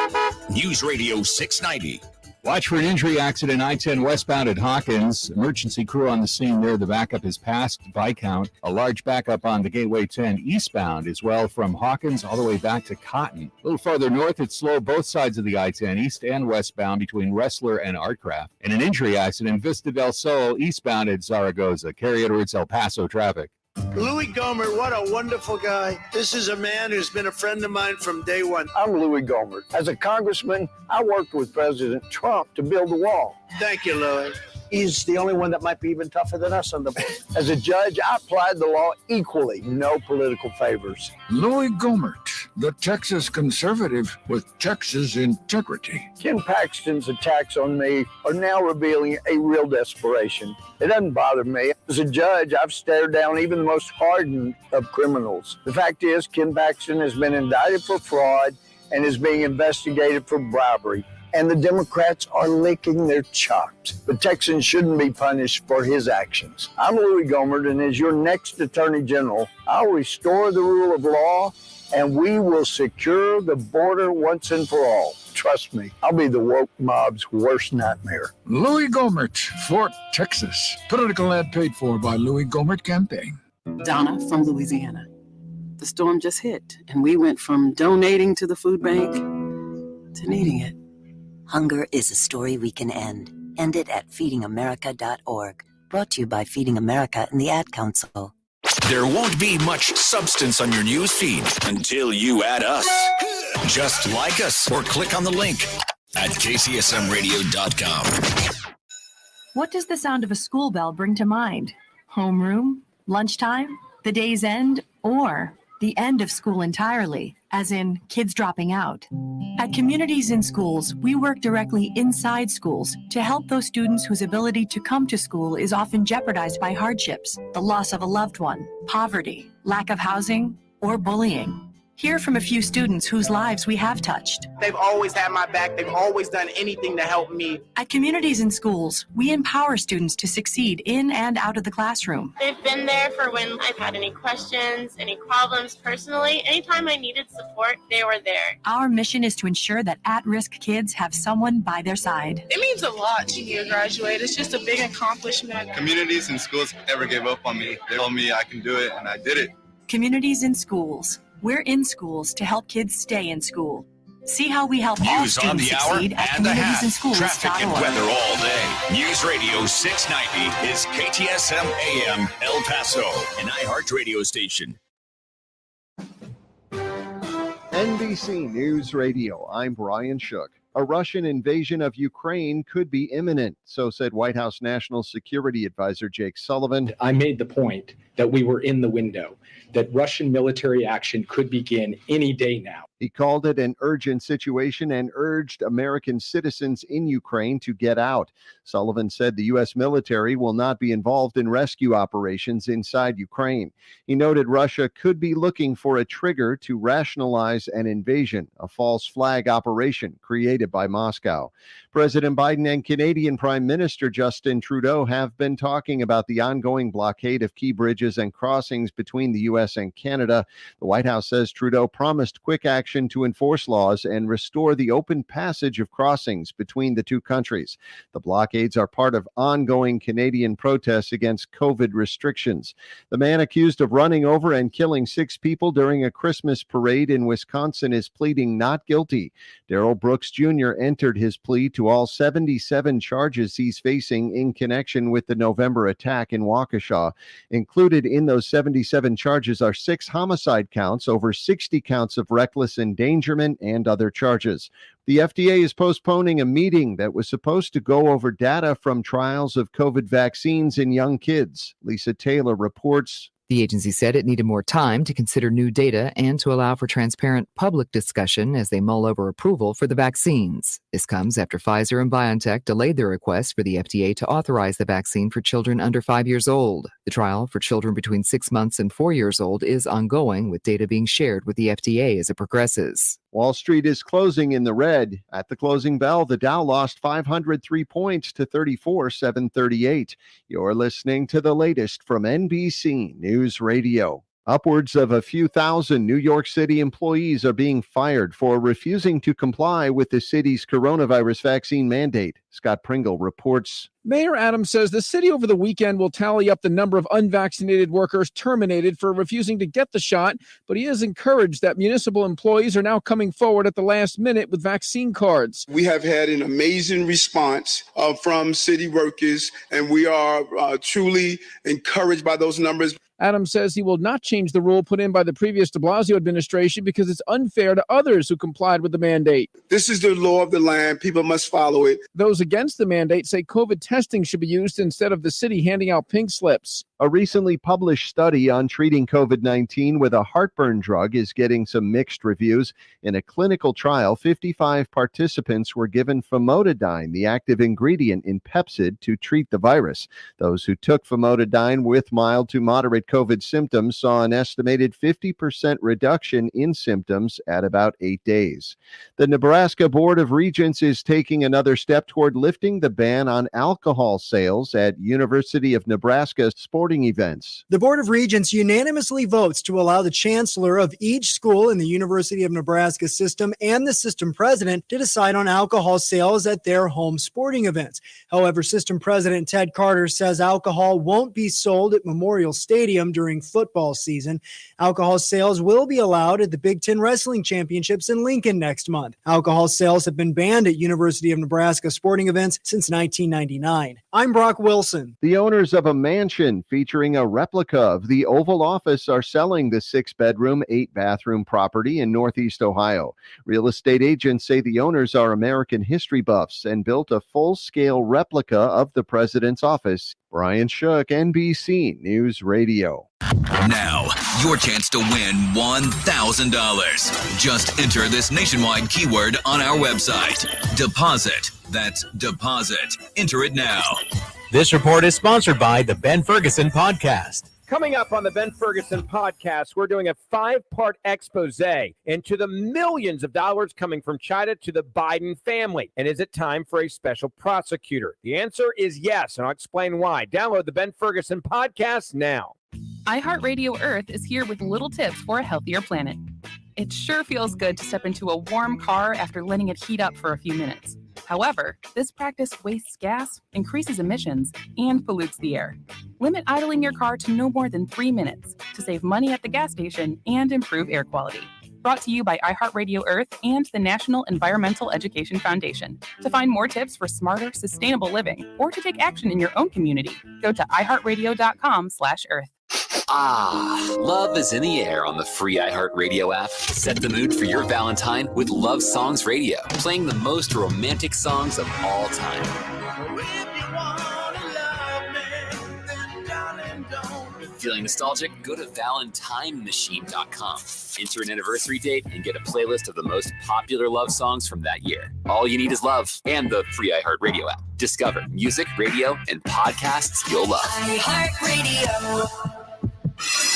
News Radio 690. Watch for an injury accident I-10 westbound at Hawkins. Emergency crew on the scene there. The backup is past Viscount. A large backup on the Gateway 10 eastbound as well from Hawkins all the way back to Cotton. A little farther north, it's slow both sides of the I-10, east and westbound between Wrestler and Artcraft. And an injury accident, Vista del Sol eastbound at Zaragoza. Carry Edwards, El Paso traffic. Louis Gohmert, what a wonderful guy. This is a man who's been a friend of mine from day one. I'm Louis Gohmert. As a congressman, I worked with President Trump to build the wall. Thank you, Louis. He's the only one that might be even tougher than us on the board. As a judge, I applied the law equally. No political favors. Louis Gohmert, the Texas conservative with Texas integrity. Ken Paxton's attacks on me are now revealing a real desperation. It doesn't bother me. As a judge, I've stared down even the most hardened of criminals. The fact is, Ken Paxton has been indicted for fraud and is being investigated for bribery. And the Democrats are licking their chops. The Texans shouldn't be punished for his actions. I'm Louis Gohmert, and as your next Attorney General, I'll restore the rule of law and we will secure the border once and for all. Trust me, I'll be the woke mob's worst nightmare. Louis Gohmert, Fort Texas. Political ad paid for by Louis Gohmert Campaign. Donna from Louisiana. The storm just hit, and we went from donating to the food bank to needing it. Hunger is a story we can end. End it at feedingamerica.org. Brought to you by Feeding America and the Ad Council. There won't be much substance on your news feed until you add us. Just like us or click on the link at kcsmradio.com. What does the sound of a school bell bring to mind? Homeroom? Lunchtime? The day's end? Or the end of school entirely, as in kids dropping out? At Communities in Schools, we work directly inside schools to help those students whose ability to come to school is often jeopardized by hardships, the loss of a loved one, poverty, lack of housing, or bullying. Hear from a few students whose lives we have touched. They've always had my back. They've always done anything to help me. At Communities in Schools, we empower students to succeed in and out of the classroom. They've been there for when I've had any questions, any problems personally. Anytime I needed support, they were there. Our mission is to ensure that at-risk kids have someone by their side. It means a lot to hear graduate. It's just a big accomplishment. Communities in Schools never gave up on me. They told me I can do it, and I did it. Communities in Schools. We're in schools to help kids stay in school. See how we help all News on students the hour succeed at and a half. Traffic and communitiesinschools.org. weather all day. News Radio 690 is KTSM AM El Paso, an iHeart radio station. NBC News Radio, I'm Brian Shook. A Russian invasion of Ukraine could be imminent, so said White House National Security Advisor Jake Sullivan. I made the point that we were in the window, that Russian military action could begin any day now. He called it an urgent situation and urged American citizens in Ukraine to get out. Sullivan said the U.S. military will not be involved in rescue operations inside Ukraine. He noted Russia could be looking for a trigger to rationalize an invasion, a false flag operation created by Moscow. President Biden and Canadian Prime Minister Justin Trudeau have been talking about the ongoing blockade of key bridges and crossings between the U.S. and Canada. The White House says Trudeau promised quick action to enforce laws and restore the open passage of crossings between the two countries. The blockades are part of ongoing Canadian protests against COVID restrictions. The man accused of running over and killing 6 people during a Christmas parade in Wisconsin is pleading not guilty. Darrell Brooks Jr. entered his plea to all 77 charges he's facing in connection with the November attack in Waukesha. Included in those 77 charges are 6 homicide counts, over 60 counts of reckless endangerment, and other charges. The FDA is postponing a meeting that was supposed to go over data from trials of COVID vaccines in young kids. Lisa Taylor reports. The agency said it needed more time to consider new data and to allow for transparent public discussion as they mull over approval for the vaccines. This comes after Pfizer and BioNTech delayed their request for the FDA to authorize the vaccine for children under 5 years old. The trial for children between 6 months and 4 years old is ongoing, with data being shared with the FDA as it progresses. Wall Street is closing in the red. At the closing bell, the Dow lost 503 points to 34,738. You're listening to the latest from NBC News Radio. Upwards of a few thousand New York City employees are being fired for refusing to comply with the city's coronavirus vaccine mandate. Scott Pringle reports. Mayor Adams says the city over the weekend will tally up the number of unvaccinated workers terminated for refusing to get the shot, but he is encouraged that municipal employees are now coming forward at the last minute with vaccine cards. We have had an amazing response from city workers, and we are truly encouraged by those numbers. Adams says he will not change the rule put in by the previous de Blasio administration because it's unfair to others who complied with the mandate. This is the law of the land. People must follow it. Those against the mandate say COVID testing should be used instead of the city handing out pink slips. A recently published study on treating COVID-19 with a heartburn drug is getting some mixed reviews. In a clinical trial, 55 participants were given famotidine, the active ingredient in Pepcid, to treat the virus. Those who took famotidine with mild to moderate COVID symptoms saw an estimated 50% reduction in symptoms at about 8 days. The Nebraska Board of Regents is taking another step toward lifting the ban on alcohol sales at University of Nebraska sporting events. The Board of Regents unanimously votes to allow the chancellor of each school in the University of Nebraska system and the system president to decide on alcohol sales at their home sporting events. However, system president Ted Carter says alcohol won't be sold at Memorial Stadium during football season. Alcohol sales will be allowed at the Big Ten Wrestling Championships in Lincoln next month. Alcohol sales have been banned at University of Nebraska sporting events since 1999. I'm Brock Wilson. The owners of a mansion featuring a replica of the Oval Office are selling the 6-bedroom, 8-bathroom property in Northeast Ohio. Real estate agents say the owners are American history buffs and built a full-scale replica of the president's office. Brian Shook, NBC News Radio. Now, your chance to win $1,000. Just enter this nationwide keyword on our website. Deposit. That's deposit. Enter it now. This report is sponsored by the Ben Ferguson Podcast. Coming up on the Ben Ferguson Podcast, we're doing a 5-part expose into the millions of dollars coming from China to the Biden family. And is it time for a special prosecutor? The answer is yes, and I'll explain why. Download the Ben Ferguson Podcast now. iHeartRadio Earth is here with little tips for a healthier planet. It sure feels good to step into a warm car after letting it heat up for a few minutes. However, this practice wastes gas, increases emissions, and pollutes the air. Limit idling your car to no more than 3 minutes to save money at the gas station and improve air quality. Brought to you by iHeartRadio Earth and the National Environmental Education Foundation. To find more tips for smarter, sustainable living, or to take action in your own community, go to iHeartRadio.com/Earth. Ah, love is in the air on the free iHeartRadio app. Set the mood for your Valentine with Love Songs Radio, playing the most romantic songs of all time. Feeling nostalgic? Go to ValentineMachine.com. Enter an anniversary date and get a playlist of the most popular love songs from that year. All you need is love and the free iHeartRadio app. Discover music, radio, and podcasts you'll love. iHeartRadio.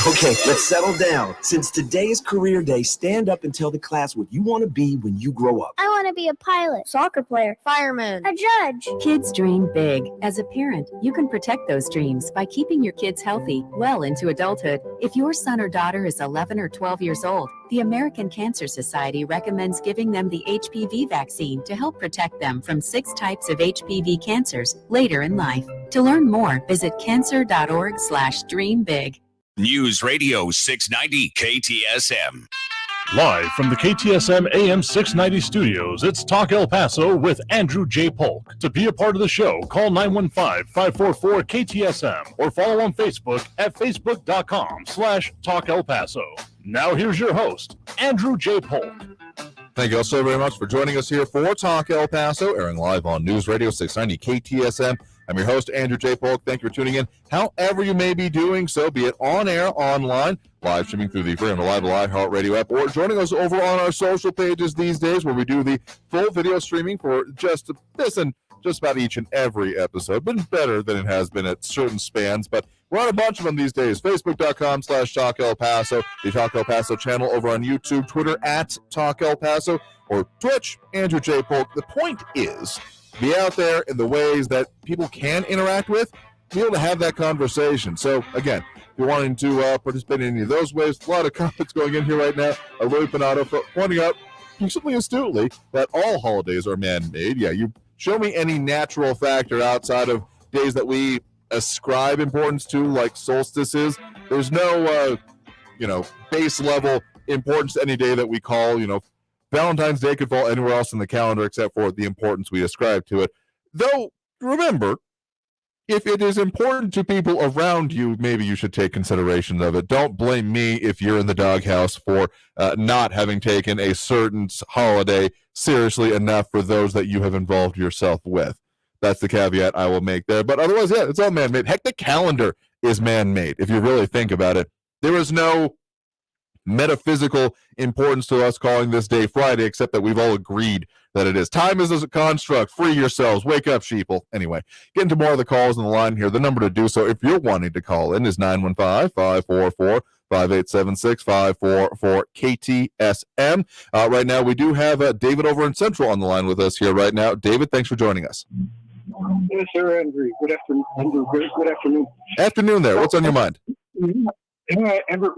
Okay, let's settle down. Since today is career day, stand up and tell the class what you want to be when you grow up. I want to be a pilot, soccer player, fireman, a judge. Kids dream big. As a parent, you can protect those dreams by keeping your kids healthy well into adulthood. If your son or daughter is 11 or 12 years old, the American Cancer Society recommends giving them the HPV vaccine to help protect them from 6 types of HPV cancers later in life. To learn more, visit cancer.org/dreambig. News Radio 690 KTSM. Live from the KTSM AM 690 studios, it's Talk El Paso with Andrew J. Polk. To be a part of the show, call 915-544-KTSM or follow on Facebook at facebook.com/Talk El Paso. Now here's your host, Andrew J. Polk. Thank you all so very much for joining us here for Talk El Paso, airing live on News Radio 690 KTSM. I'm your host, Andrew J. Polk. Thank you for tuning in. However you may be doing so, be it on air, online, live streaming through the free and reliable iHeartRadio app, or joining us over on our social pages these days where we do the full video streaming for just this and just about each and every episode. Been better than it has been at certain spans, but we're on a bunch of them these days. Facebook.com/Talk El Paso, the Talk El Paso channel over on YouTube, Twitter at Talk El Paso, or Twitch, Andrew J. Polk. The point is, be out there in the ways that people can interact with, be able to have that conversation. So, again, if you're wanting to participate in any of those ways, a lot of comments going in here right now. Louis Pinato pointing out, simply astutely, that all holidays are man-made. Yeah, you show me any natural factor outside of days that we ascribe importance to, like solstices. There's no, base level importance to any day that we call, Valentine's Day could fall anywhere else in the calendar except for the importance we ascribe to it. Though, remember, if it is important to people around you, maybe you should take consideration of it. Don't blame me if you're in the doghouse for not having taken a certain holiday seriously enough for those that you have involved yourself with. That's the caveat I will make there. But otherwise, yeah, it's all man-made. Heck, the calendar is man-made, if you really think about it. There is no metaphysical importance to us calling this day Friday, except that we've all agreed that it is. Time is a construct. Free yourselves. Wake up, sheeple. Anyway, get into more of the calls on the line here. The number to do so, if you're wanting to call in, is 915-544-5876, 544 KTSM. Right now, we do have David over in Central on the line with us here right now. David, thanks for joining us. Yes, sir, Andrew. Good afternoon. Andrew, good afternoon. Afternoon there. What's on your mind? Yeah, Andrew,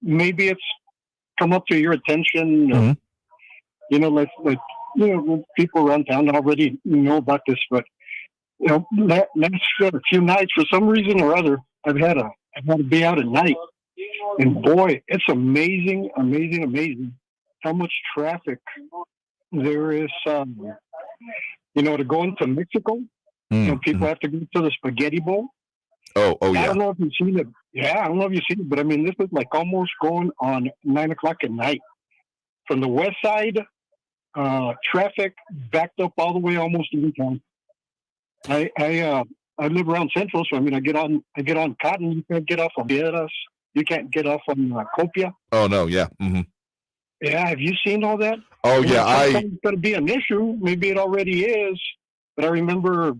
maybe it's come up to your attention. Like people around town already know about this, but last few nights, for some reason or other, I've had to be out at night, and boy, it's amazing how much traffic there is. To go into Mexico, people have to go to the Spaghetti Bowl. Oh, yeah. I don't know if you've seen it. Yeah, I don't know if you've seen it, but I mean, this is like almost going on 9 o'clock at night. From the west side, traffic backed up all the way almost every time. I live around Central, so I mean, I get on Cotton. You can't get off on Vieras. You can't get off on Copia. Oh no, yeah. Mm-hmm. Yeah, have you seen all that? Oh yeah, it's going to be an issue. Maybe it already is, but I remember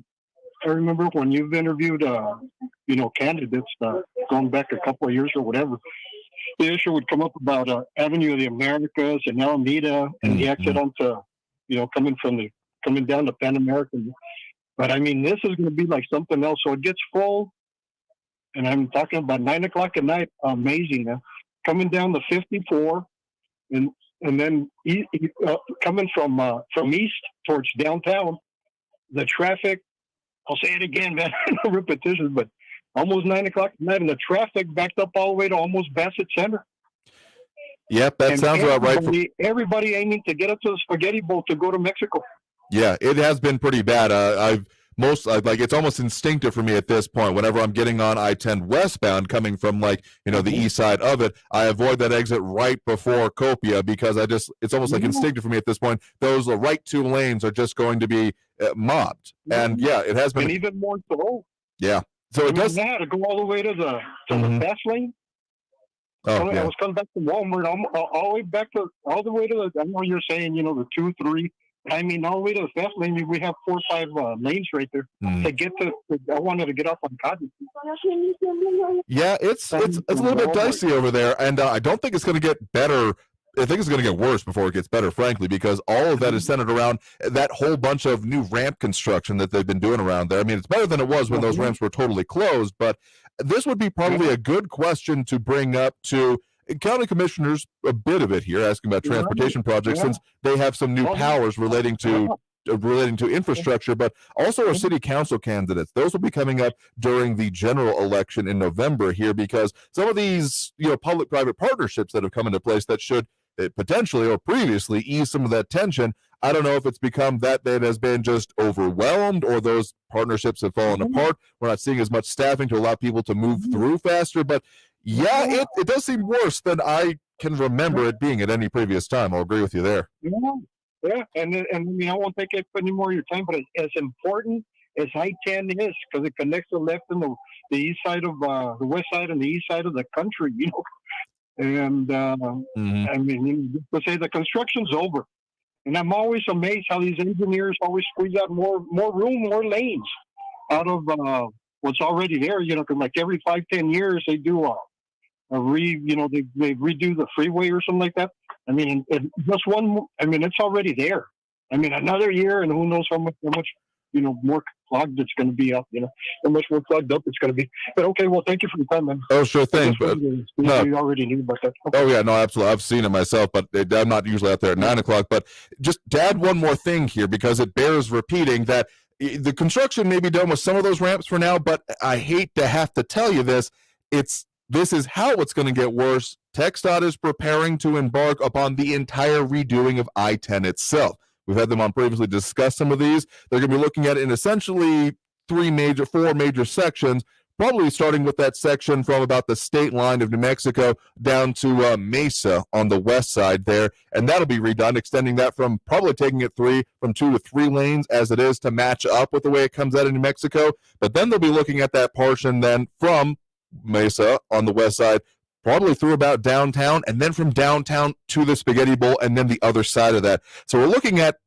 when you've interviewed, candidates going back a couple of years or whatever. The issue would come up about Avenue of the Americas and Alameda and the exit onto, coming down to Pan American. But I mean, this is going to be like something else. So it gets full, and I'm talking about 9 o'clock at night. Amazing, coming down the 54, and then coming from east towards downtown, the traffic. I'll say it again, man. No repetition, but almost 9 o'clock at night, and the traffic backed up all the way to almost Bassett Center. Yep, that sounds about right. Everybody aiming to get up to the Spaghetti Bowl to go to Mexico. Yeah, it has been pretty bad. It's almost instinctive for me at this point. Whenever I'm getting on I-10 westbound, coming from the east side of it, I avoid that exit right before Copia because it's almost like instinctive for me at this point. Those right two lanes are just going to be mobbed, and yeah, it has been, and even more so. Yeah, so it does. I had to go all the way to the fast lane. Oh, yeah. I was coming back to Walmart, all the way to the. I know you're saying the 2, 3. I mean, all the way to the fast lane, we have 4 or 5 lanes right there to get to. I wanted to get off on Cotton. Yeah, it's a little bit dicey over there, and I don't think it's going to get better. I think it's going to get worse before it gets better, frankly, because all of that is centered around that whole bunch of new ramp construction that they've been doing around there. I mean, it's better than it was when those ramps were totally closed, but this would be probably a good question to bring up to county commissioners, a bit of it here, asking about transportation projects, since they have some new powers relating to infrastructure, but also our city council candidates. Those will be coming up during the general election in November here, because some of these public-private partnerships that have come into place that should potentially or previously ease some of that tension. I don't know if it's become that it has been just overwhelmed or those partnerships have fallen apart. We're not seeing as much staffing to allow people to move through faster, but yeah, it does seem worse than I can remember it being at any previous time. I'll agree with you there. Yeah, and I mean, I won't take any more of your time, but as important as I-10 is, because it connects the left and the east side of the west side and the east side of the country, and I mean, to say the construction's over, and I'm always amazed how these engineers always squeeze out more room, more lanes out of what's already there. Because like every 5-10 years they do they redo the freeway or something like that. I mean, just one. I mean, it's already there. I mean, another year, and who knows how much more clogged it's going to be up. How much more clogged up it's going to be. But okay, well, thank you for the time, man. Oh, sure thing. No, you already knew about that. Okay. Oh yeah, no, absolutely. I've seen it myself, but I'm not usually out there at 9 o'clock. But just to add one more thing here, because it bears repeating that the construction may be done with some of those ramps for now, but I hate to have to tell you this. This is how it's going to get worse. TxDOT is preparing to embark upon the entire redoing of I-10 itself. We've had them on previously discuss some of these. They're going to be looking at it in essentially 4 major sections, probably starting with that section from about the state line of New Mexico down to Mesa on the west side there. And that'll be redone, extending that from probably taking it from 2 to 3 lanes as it is to match up with the way it comes out of New Mexico. But then they'll be looking at that portion then from Mesa on the west side probably through about downtown, and then from downtown to the Spaghetti Bowl, and then the other side of that. So we're looking at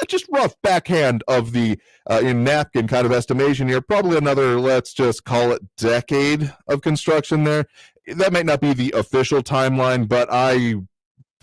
just rough backhand of the in napkin kind of estimation here, probably another, let's just call it, decade of construction there. That might not be the official timeline, but I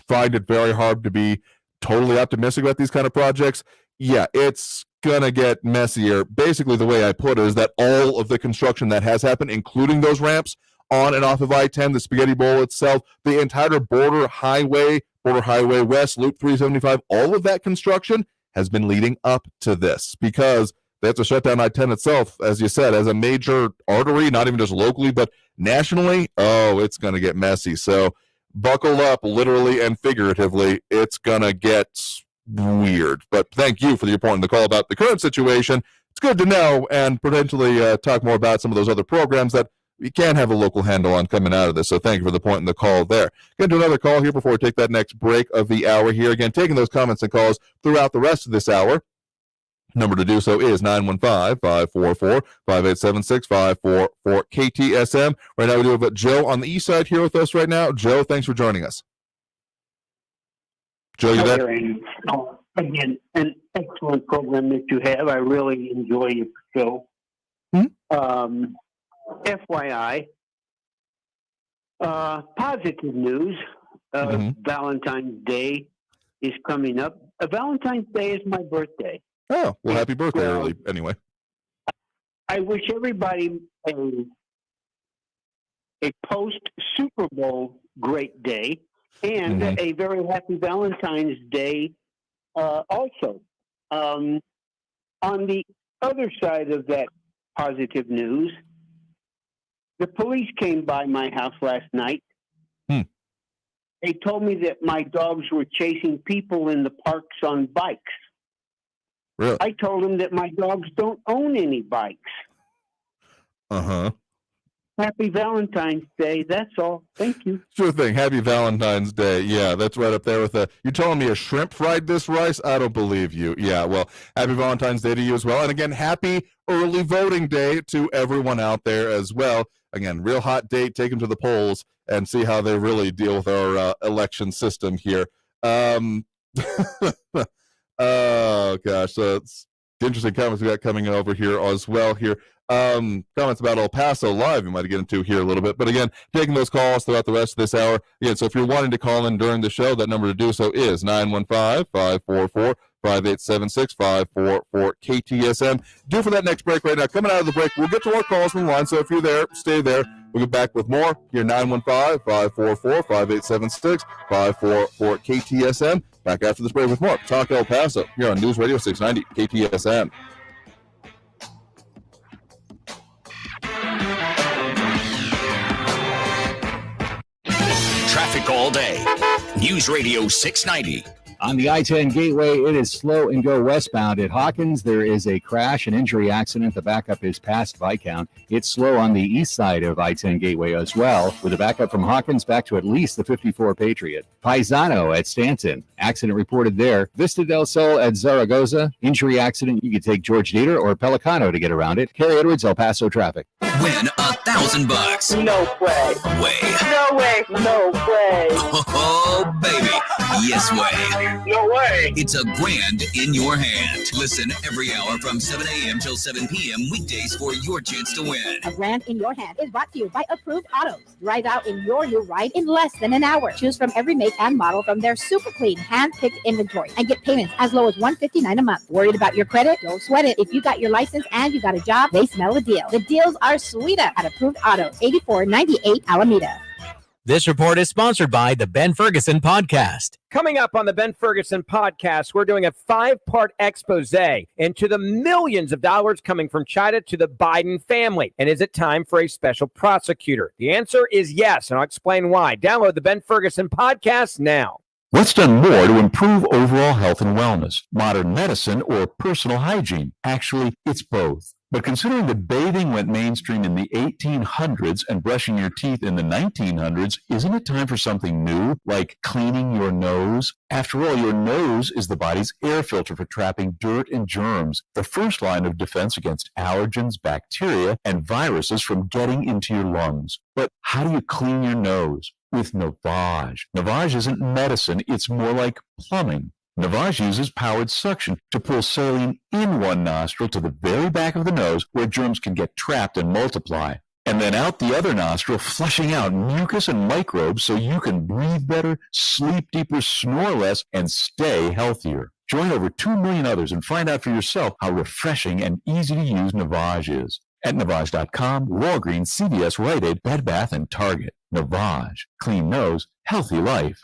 find it very hard to be totally optimistic about these kind of projects. Yeah, it's gonna get messier. Basically, the way I put it is that all of the construction that has happened, including those ramps on and off of I-10, the Spaghetti Bowl itself, the entire Border Highway West, Loop 375, all of that construction has been leading up to this, because they have to shut down I-10 itself, as you said, as a major artery, not even just locally, but nationally. Oh, it's going to get messy. So buckle up, literally and figuratively. It's going to get weird. But thank you for your point in the call about the current situation. It's good to know, and potentially talk more about some of those other programs that we can have a local handle on coming out of this. So thank you for the point in the call there. Going to do another call here before we take that next break of the hour here. Again, taking those comments and calls throughout the rest of this hour. Number to do so is 915-544-5876-544 KTSM. Right now we do have Joe on the east side here with us right now. Joe, thanks for joining us. Joe, you there? Again, an excellent program that you have. I really enjoy your show. FYI, positive news. Valentine's Day is coming up. Valentine's Day is my birthday. Oh, well, happy birthday early, anyway. I wish everybody a post-Super Bowl great day and a very happy Valentine's Day also. On the other side of that positive news, the police came by my house last night. They told me that my dogs were chasing people in the parks on bikes. Really? I told them that my dogs don't own any bikes. Happy Valentine's Day. That's all. Thank you. Sure thing. Happy Valentine's Day. Yeah, that's right up there with you're telling me a shrimp fried this rice? I don't believe you. Yeah, well, happy Valentine's Day to you as well. And again, happy early voting day to everyone out there as well. Again, real hot date. Take them to the polls and see how they really deal with our election system here. Oh, gosh. So it's interesting comments we got coming over here as well here. Comments about El Paso Live we might get into here a little bit. But again, taking those calls throughout the rest of this hour. Again, so if you're wanting to call in during the show, that number to do so is 915-544-5876-544 KTSM. Due for that next break right now. Coming out of the break, we'll get to our calls from the line. So if you're there, stay there. We'll get back with more here, 915-544-5876-544 KTSM. Back after this break with more Talk El Paso here on News Radio 690 KTSM. Traffic all day. News Radio 690. On the I-10 Gateway, it is slow and go westbound. At Hawkins, there is a crash and injury accident. The backup is past Viscount. It's slow on the east side of I-10 Gateway as well, with a backup from Hawkins back to at least the 54 Patriot. Paisano at Stanton, accident reported there. Vista del Sol at Zaragoza, injury accident. You could take George Dieter or Pelicano to get around it. Kerry Edwards, El Paso traffic. Win $1,000. No way. No way. No way. Oh, baby. Yes way. No way. It's a grand in your hand. Listen every hour from 7 a.m. till 7 p.m. weekdays for your chance to win. A grand in your hand is brought to you by Approved Autos. Drive out in your new ride in less than an hour. Choose from every make and model from their super clean, hand-picked inventory and get payments as low as $159 a month. Worried about your credit? Don't sweat it. If you got your license and you got a job, they smell a deal. The deals are sweeter at Approved Autos, 8498 Alameda. This report is sponsored by the Ben Ferguson Podcast. Coming up on the Ben Ferguson Podcast, we're doing a 5-part expose into the millions of dollars coming from China to the Biden family. And is it time for a special prosecutor? The answer is yes, and I'll explain why. Download the Ben Ferguson Podcast now. What's done more to improve overall health and wellness? Modern medicine or personal hygiene? Actually, it's both. But considering that bathing went mainstream in the 1800s and brushing your teeth in the 1900s, isn't it time for something new, like cleaning your nose? After all, your nose is the body's air filter for trapping dirt and germs, the first line of defense against allergens, bacteria, and viruses from getting into your lungs. But how do you clean your nose? With Navage. Navage isn't medicine, it's more like plumbing. Navage uses powered suction to pull saline in one nostril to the very back of the nose where germs can get trapped and multiply. And then out the other nostril, flushing out mucus and microbes so you can breathe better, sleep deeper, snore less, and stay healthier. Join over 2 million others and find out for yourself how refreshing and easy to use Navage is. At Navage.com, Walgreens, CVS, Rite Aid, Bed Bath, and Target. Navage. Clean nose, healthy life.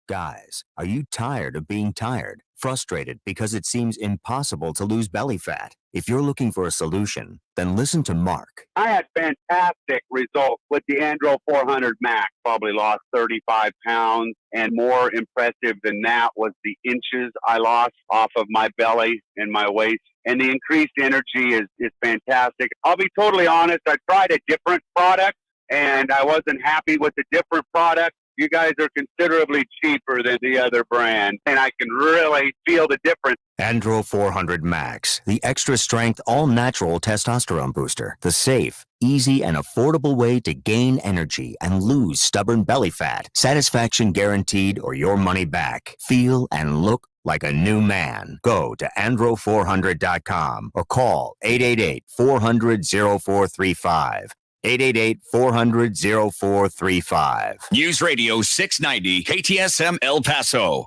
Guys, are you tired of being tired? Frustrated because it seems impossible to lose belly fat? If you're looking for a solution, then listen to Mark. I had fantastic results with the Andro 400 Max. Probably lost 35 pounds, and more impressive than that was the inches I lost off of my belly and my waist. And the increased energy is fantastic. I'll be totally honest, I tried a different product, and I wasn't happy with the different product. You guys are considerably cheaper than the other brand, and I can really feel the difference. Andro 400 Max, the extra strength, all natural testosterone booster. The safe, easy, and affordable way to gain energy and lose stubborn belly fat. Satisfaction guaranteed or your money back. Feel and look like a new man. Go to andro400.com or call 888-400-0435. 888-400-0435. News Radio 690 KTSM El Paso.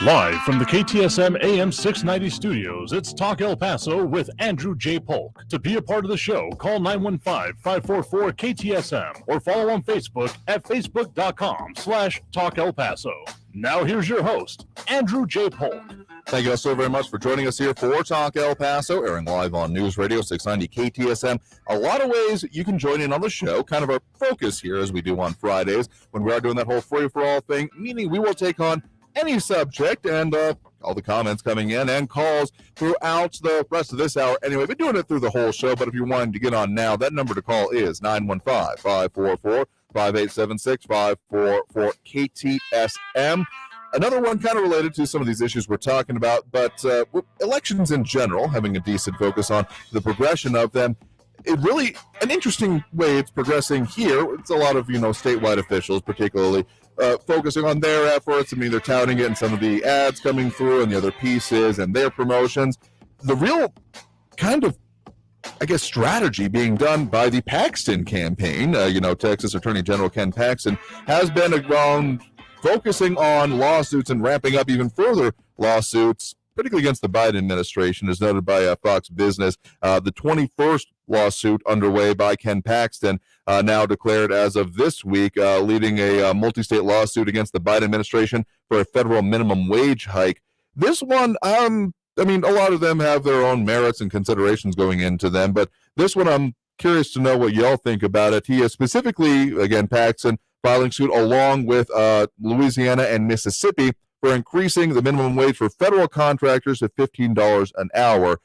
Live from the KTSM AM 690 studios, it's Talk El Paso with Andrew J. Polk. To be a part of the show, call 915-544-KTSM or follow on Facebook at facebook.com/Talk El Paso. Now here's your host, Andrew J. Polk. Thank you all so very much for joining us here for Talk El Paso, airing live on News Radio 690 KTSM. A lot of ways you can join in on the show, kind of our focus here as we do on Fridays when we are doing that whole free-for-all thing, meaning we will take on any subject and all the comments coming in and calls throughout the rest of this hour. Anyway, we're doing it through the whole show, but if you're wanting to get on now, that number to call is 915-544-5876-544-KTSM. Another one kind of related to some of these issues we're talking about, but elections in general, having a decent focus on the progression of them. It really, an interesting way it's progressing here. It's a lot of, statewide officials, particularly focusing on their efforts. I mean, they're touting it in some of the ads coming through and the other pieces and their promotions. The real kind of, strategy being done by the Paxton campaign, Texas Attorney General Ken Paxton has been around focusing on lawsuits and ramping up even further lawsuits, particularly against the Biden administration, as noted by Fox Business. The 21st lawsuit underway by Ken Paxton, now declared as of this week, leading a multi-state lawsuit against the Biden administration for a federal minimum wage hike. This one, a lot of them have their own merits and considerations going into them, but this one I'm curious to know what y'all think about it. He is specifically, again, Paxton, filing suit along with Louisiana and Mississippi for increasing the minimum wage for federal contractors to $15 an hour.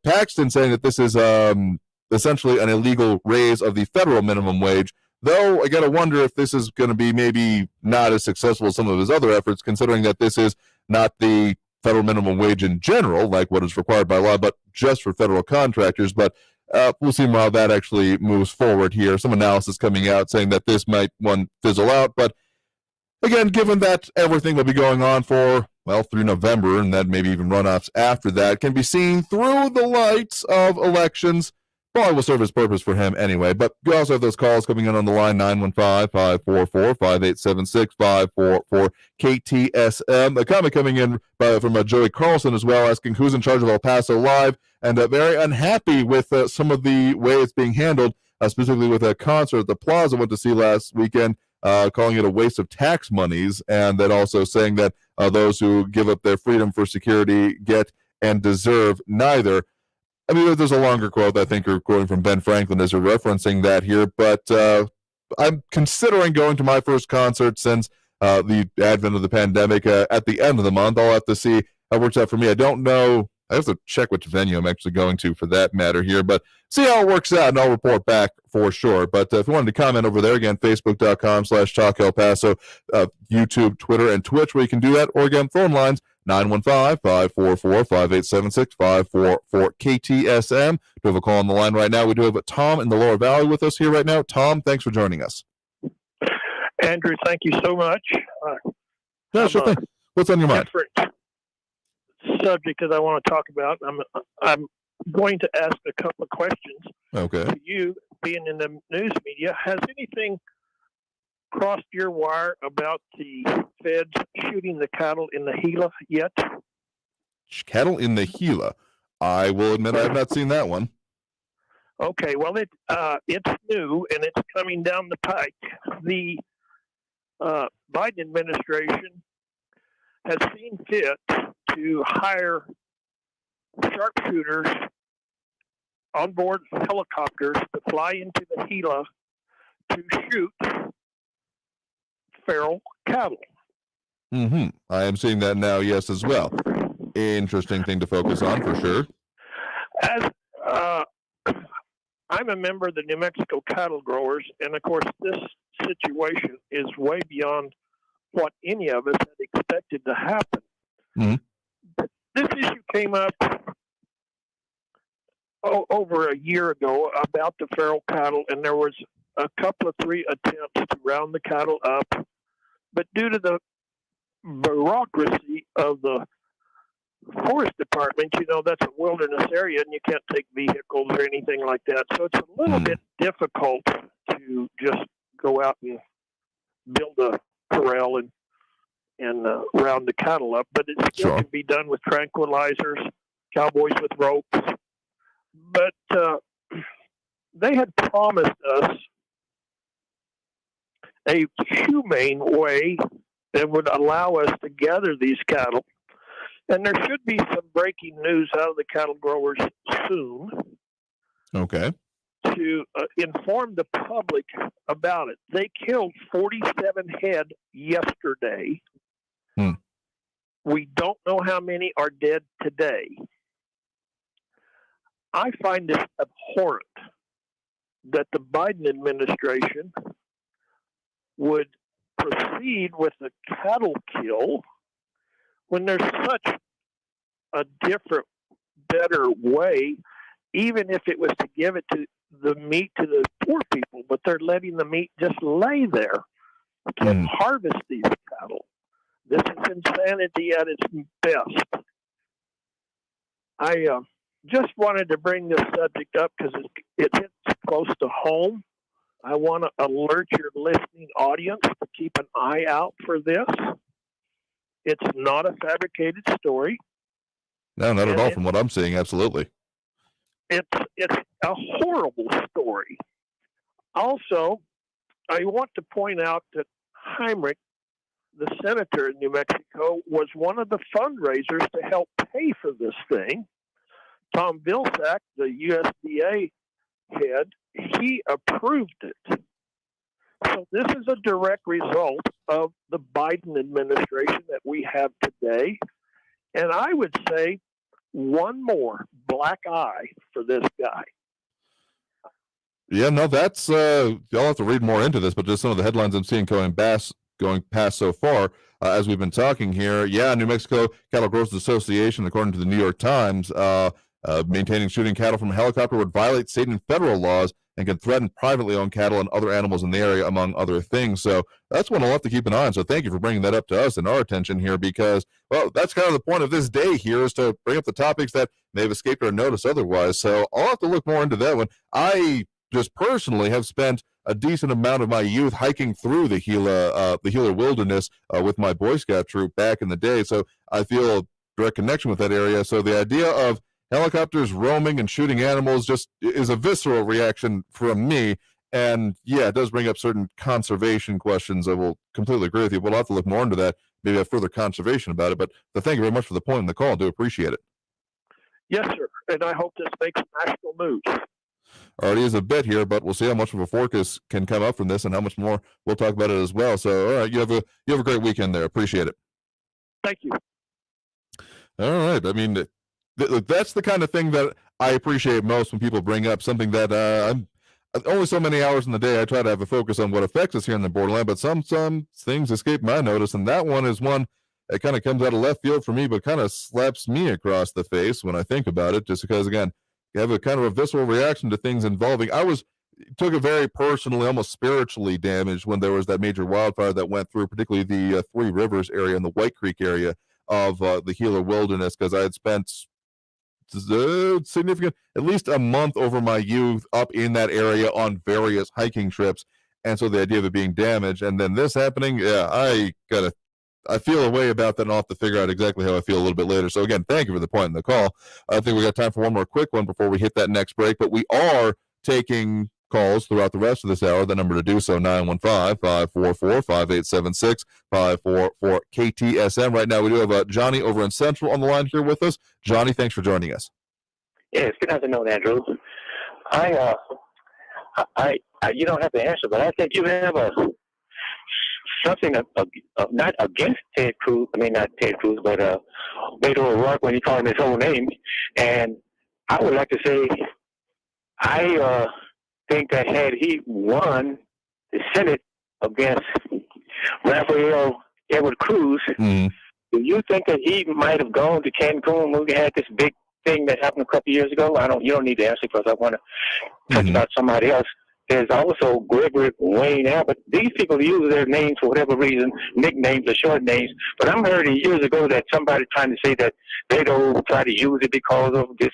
Paxton saying that this is essentially an illegal raise of the federal minimum wage, though I got to wonder if this is going to be maybe not as successful as some of his other efforts, considering that this is not the federal minimum wage in general, like what is required by law, but just for federal contractors. But we'll see how that actually moves forward here. Some analysis coming out saying that this might, fizzle out. But again, given that everything will be going on for, through November, and then maybe even runoffs after that, can be seen through the lights of elections, probably will serve its purpose for him anyway. But you also have those calls coming in on the line, 915-544-5876-544-KTSM. A comment coming in from Joey Carlson as well, asking who's in charge of El Paso Live, and very unhappy with some of the way it's being handled, specifically with a concert at the Plaza I went to see last weekend, calling it a waste of tax monies, and then also saying that those who give up their freedom for security get and deserve neither. I mean, there's a longer quote, I think you're quoting from Ben Franklin as you're referencing that here, but I'm considering going to my first concert since the advent of the pandemic at the end of the month. I'll have to see how it works out for me. I don't know I have to check which venue I'm actually going to for that matter here, but see how it works out, and I'll report back for sure. But if you wanted to comment over there, again, Facebook.com/Talk El Paso, YouTube, Twitter, and Twitch, where you can do that, or again, phone lines, 915-544-5876, 544-KTSM. We have a call on the line right now. We do have Tom in the Lower Valley with us here right now. Tom, thanks for joining us. Andrew, thank you so much. Yeah, sure thing. What's on your mind? Different subject that I want to talk about. I'm going to ask a couple of questions. Okay. To you, being in the news media, has anything crossed your wire about the feds shooting the cattle in the Gila yet? Cattle in the Gila. I will admit I have not seen that one. Okay, well, it's new and it's coming down the pike. The Biden administration has seen fit to hire sharpshooters on board helicopters to fly into the Gila to shoot feral cattle. Mm-hmm. I am seeing that now, yes, as well. Interesting thing to focus on for sure. As I'm a member of the New Mexico cattle growers, and of course, this situation is way beyond what any of us had expected to happen. Mm-hmm. This issue came up over a year ago about the feral cattle, and there was a couple of 3 attempts to round the cattle up, but due to the bureaucracy of the forest department, that's a wilderness area and you can't take vehicles or anything like that. So it's a little bit difficult to just go out and build a corral and round the cattle up, but it still can be done with tranquilizers, cowboys with ropes. But they had promised us a humane way that would allow us to gather these cattle. And there should be some breaking news out of the cattle growers soon. Okay. To inform the public about it. They killed 47 head yesterday. We don't know how many are dead today. I find this abhorrent that the Biden administration would proceed with a cattle kill when there's such a different, better way, even if it was to give it to the meat to the poor people, but they're letting the meat just lay there. Can't harvest these cattle. This is insanity at its best. I just wanted to bring this subject up because it hits close to home. I want to alert your listening audience to keep an eye out for this. It's not a fabricated story. No, not at all from what I'm seeing, absolutely. It's a horrible story. Also, I want to point out that Heinrich, the senator in New Mexico, was one of the fundraisers to help pay for this thing. Tom Vilsack, the USDA head, he approved it. So this is a direct result of the Biden administration that we have today. And I would say one more black eye for this guy. Yeah, no, that's y'all have to read more into this, but just some of the headlines I'm seeing going past so far as we've been talking here. Yeah, New Mexico Cattle Growers Association, according to the New York Times, maintaining shooting cattle from a helicopter would violate state and federal laws and can threaten privately owned cattle and other animals in the area, among other things. So that's one I'll have to keep an eye on. So thank you for bringing that up to us and our attention here, because, well, that's kind of the point of this day here, is to bring up the topics that may have escaped our notice otherwise. So I'll have to look more into that one. I just personally have spent a decent amount of my youth hiking through the Gila wilderness with my Boy Scout troop back in the day. So I feel a direct connection with that area. So the idea of helicopters roaming and shooting animals just is a visceral reaction from me. And yeah, it does bring up certain conservation questions. I will completely agree with you. We'll have to look more into that, maybe have further conservation about it. But thank you very much for the point in the call. I do appreciate it. Yes, sir. And I hope this makes national news. Already is a bit here, but we'll see how much of a focus can come up from this and how much more we'll talk about it as well. So, all right, you have a great weekend there. Appreciate it. Thank you. All right. I mean, that's the kind of thing that I appreciate most when people bring up something that I'm only so many hours in the day I try to have a focus on what affects us here in the borderland, but some things escape my notice, and that one is one that kind of comes out of left field for me, but kind of slaps me across the face when I think about it, just because, again, you have a kind of a visceral reaction to things involving. Took a very personally, almost spiritually damaged when there was that major wildfire that went through, particularly the Three Rivers area and the White Creek area of the Gila Wilderness, because I had spent significant, at least a month over my youth up in that area on various hiking trips. And so the idea of it being damaged and then this happening, yeah, I feel a way about that, and I'll have to figure out exactly how I feel a little bit later. So again, thank you for the point in the call. I think we got time for one more quick one before we hit that next break, but we are taking calls throughout the rest of this hour. The number to do so, 915-544-5876, 544 KTSM. Right now we do have Johnny over in Central on the line here with us. Johnny, thanks for joining us. Yes, good afternoon, Andrew. I you don't have to answer, but I think you have something not against Ted Cruz. I mean, not Ted Cruz, but Beto O'Rourke when you call him his whole name. And I would like to say, I think that had he won the Senate against Rafael Edward Cruz, do you think that he might have gone to Cancun when we had this big thing that happened a couple years ago? You don't need to answer because I want to talk about somebody else. There's also Gregory Wayne Abbott. These people use their names for whatever reason, nicknames or short names. But I'm heard years ago that somebody trying to say that they don't try to use it because of this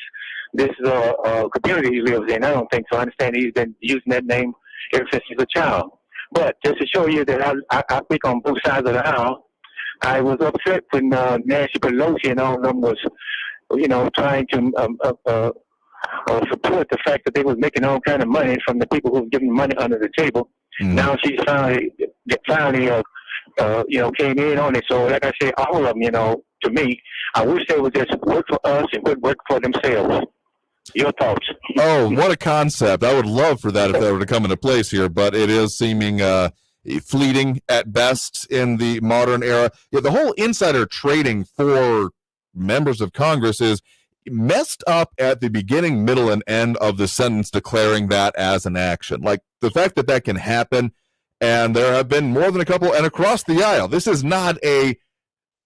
community he lives in. I don't think so. I understand he's been using that name ever since he's a child. But just to show you that I speak on both sides of the aisle, I was upset when Nancy Pelosi and all of them was, trying to support the fact that they was making all kind of money from the people who was giving money under the table. Now she's finally came in on it. So like I say, all of them, to me, I wish they would just work for us and would work for themselves. Your thoughts? Oh, what a concept. I would love for that if that were to come into place here, but it is seeming fleeting at best in the modern era. Yeah, the whole insider trading for members of Congress is messed up at the beginning, middle, and end of the sentence declaring that as an action. Like the fact that that can happen, and there have been more than a couple, and across the aisle. This is not a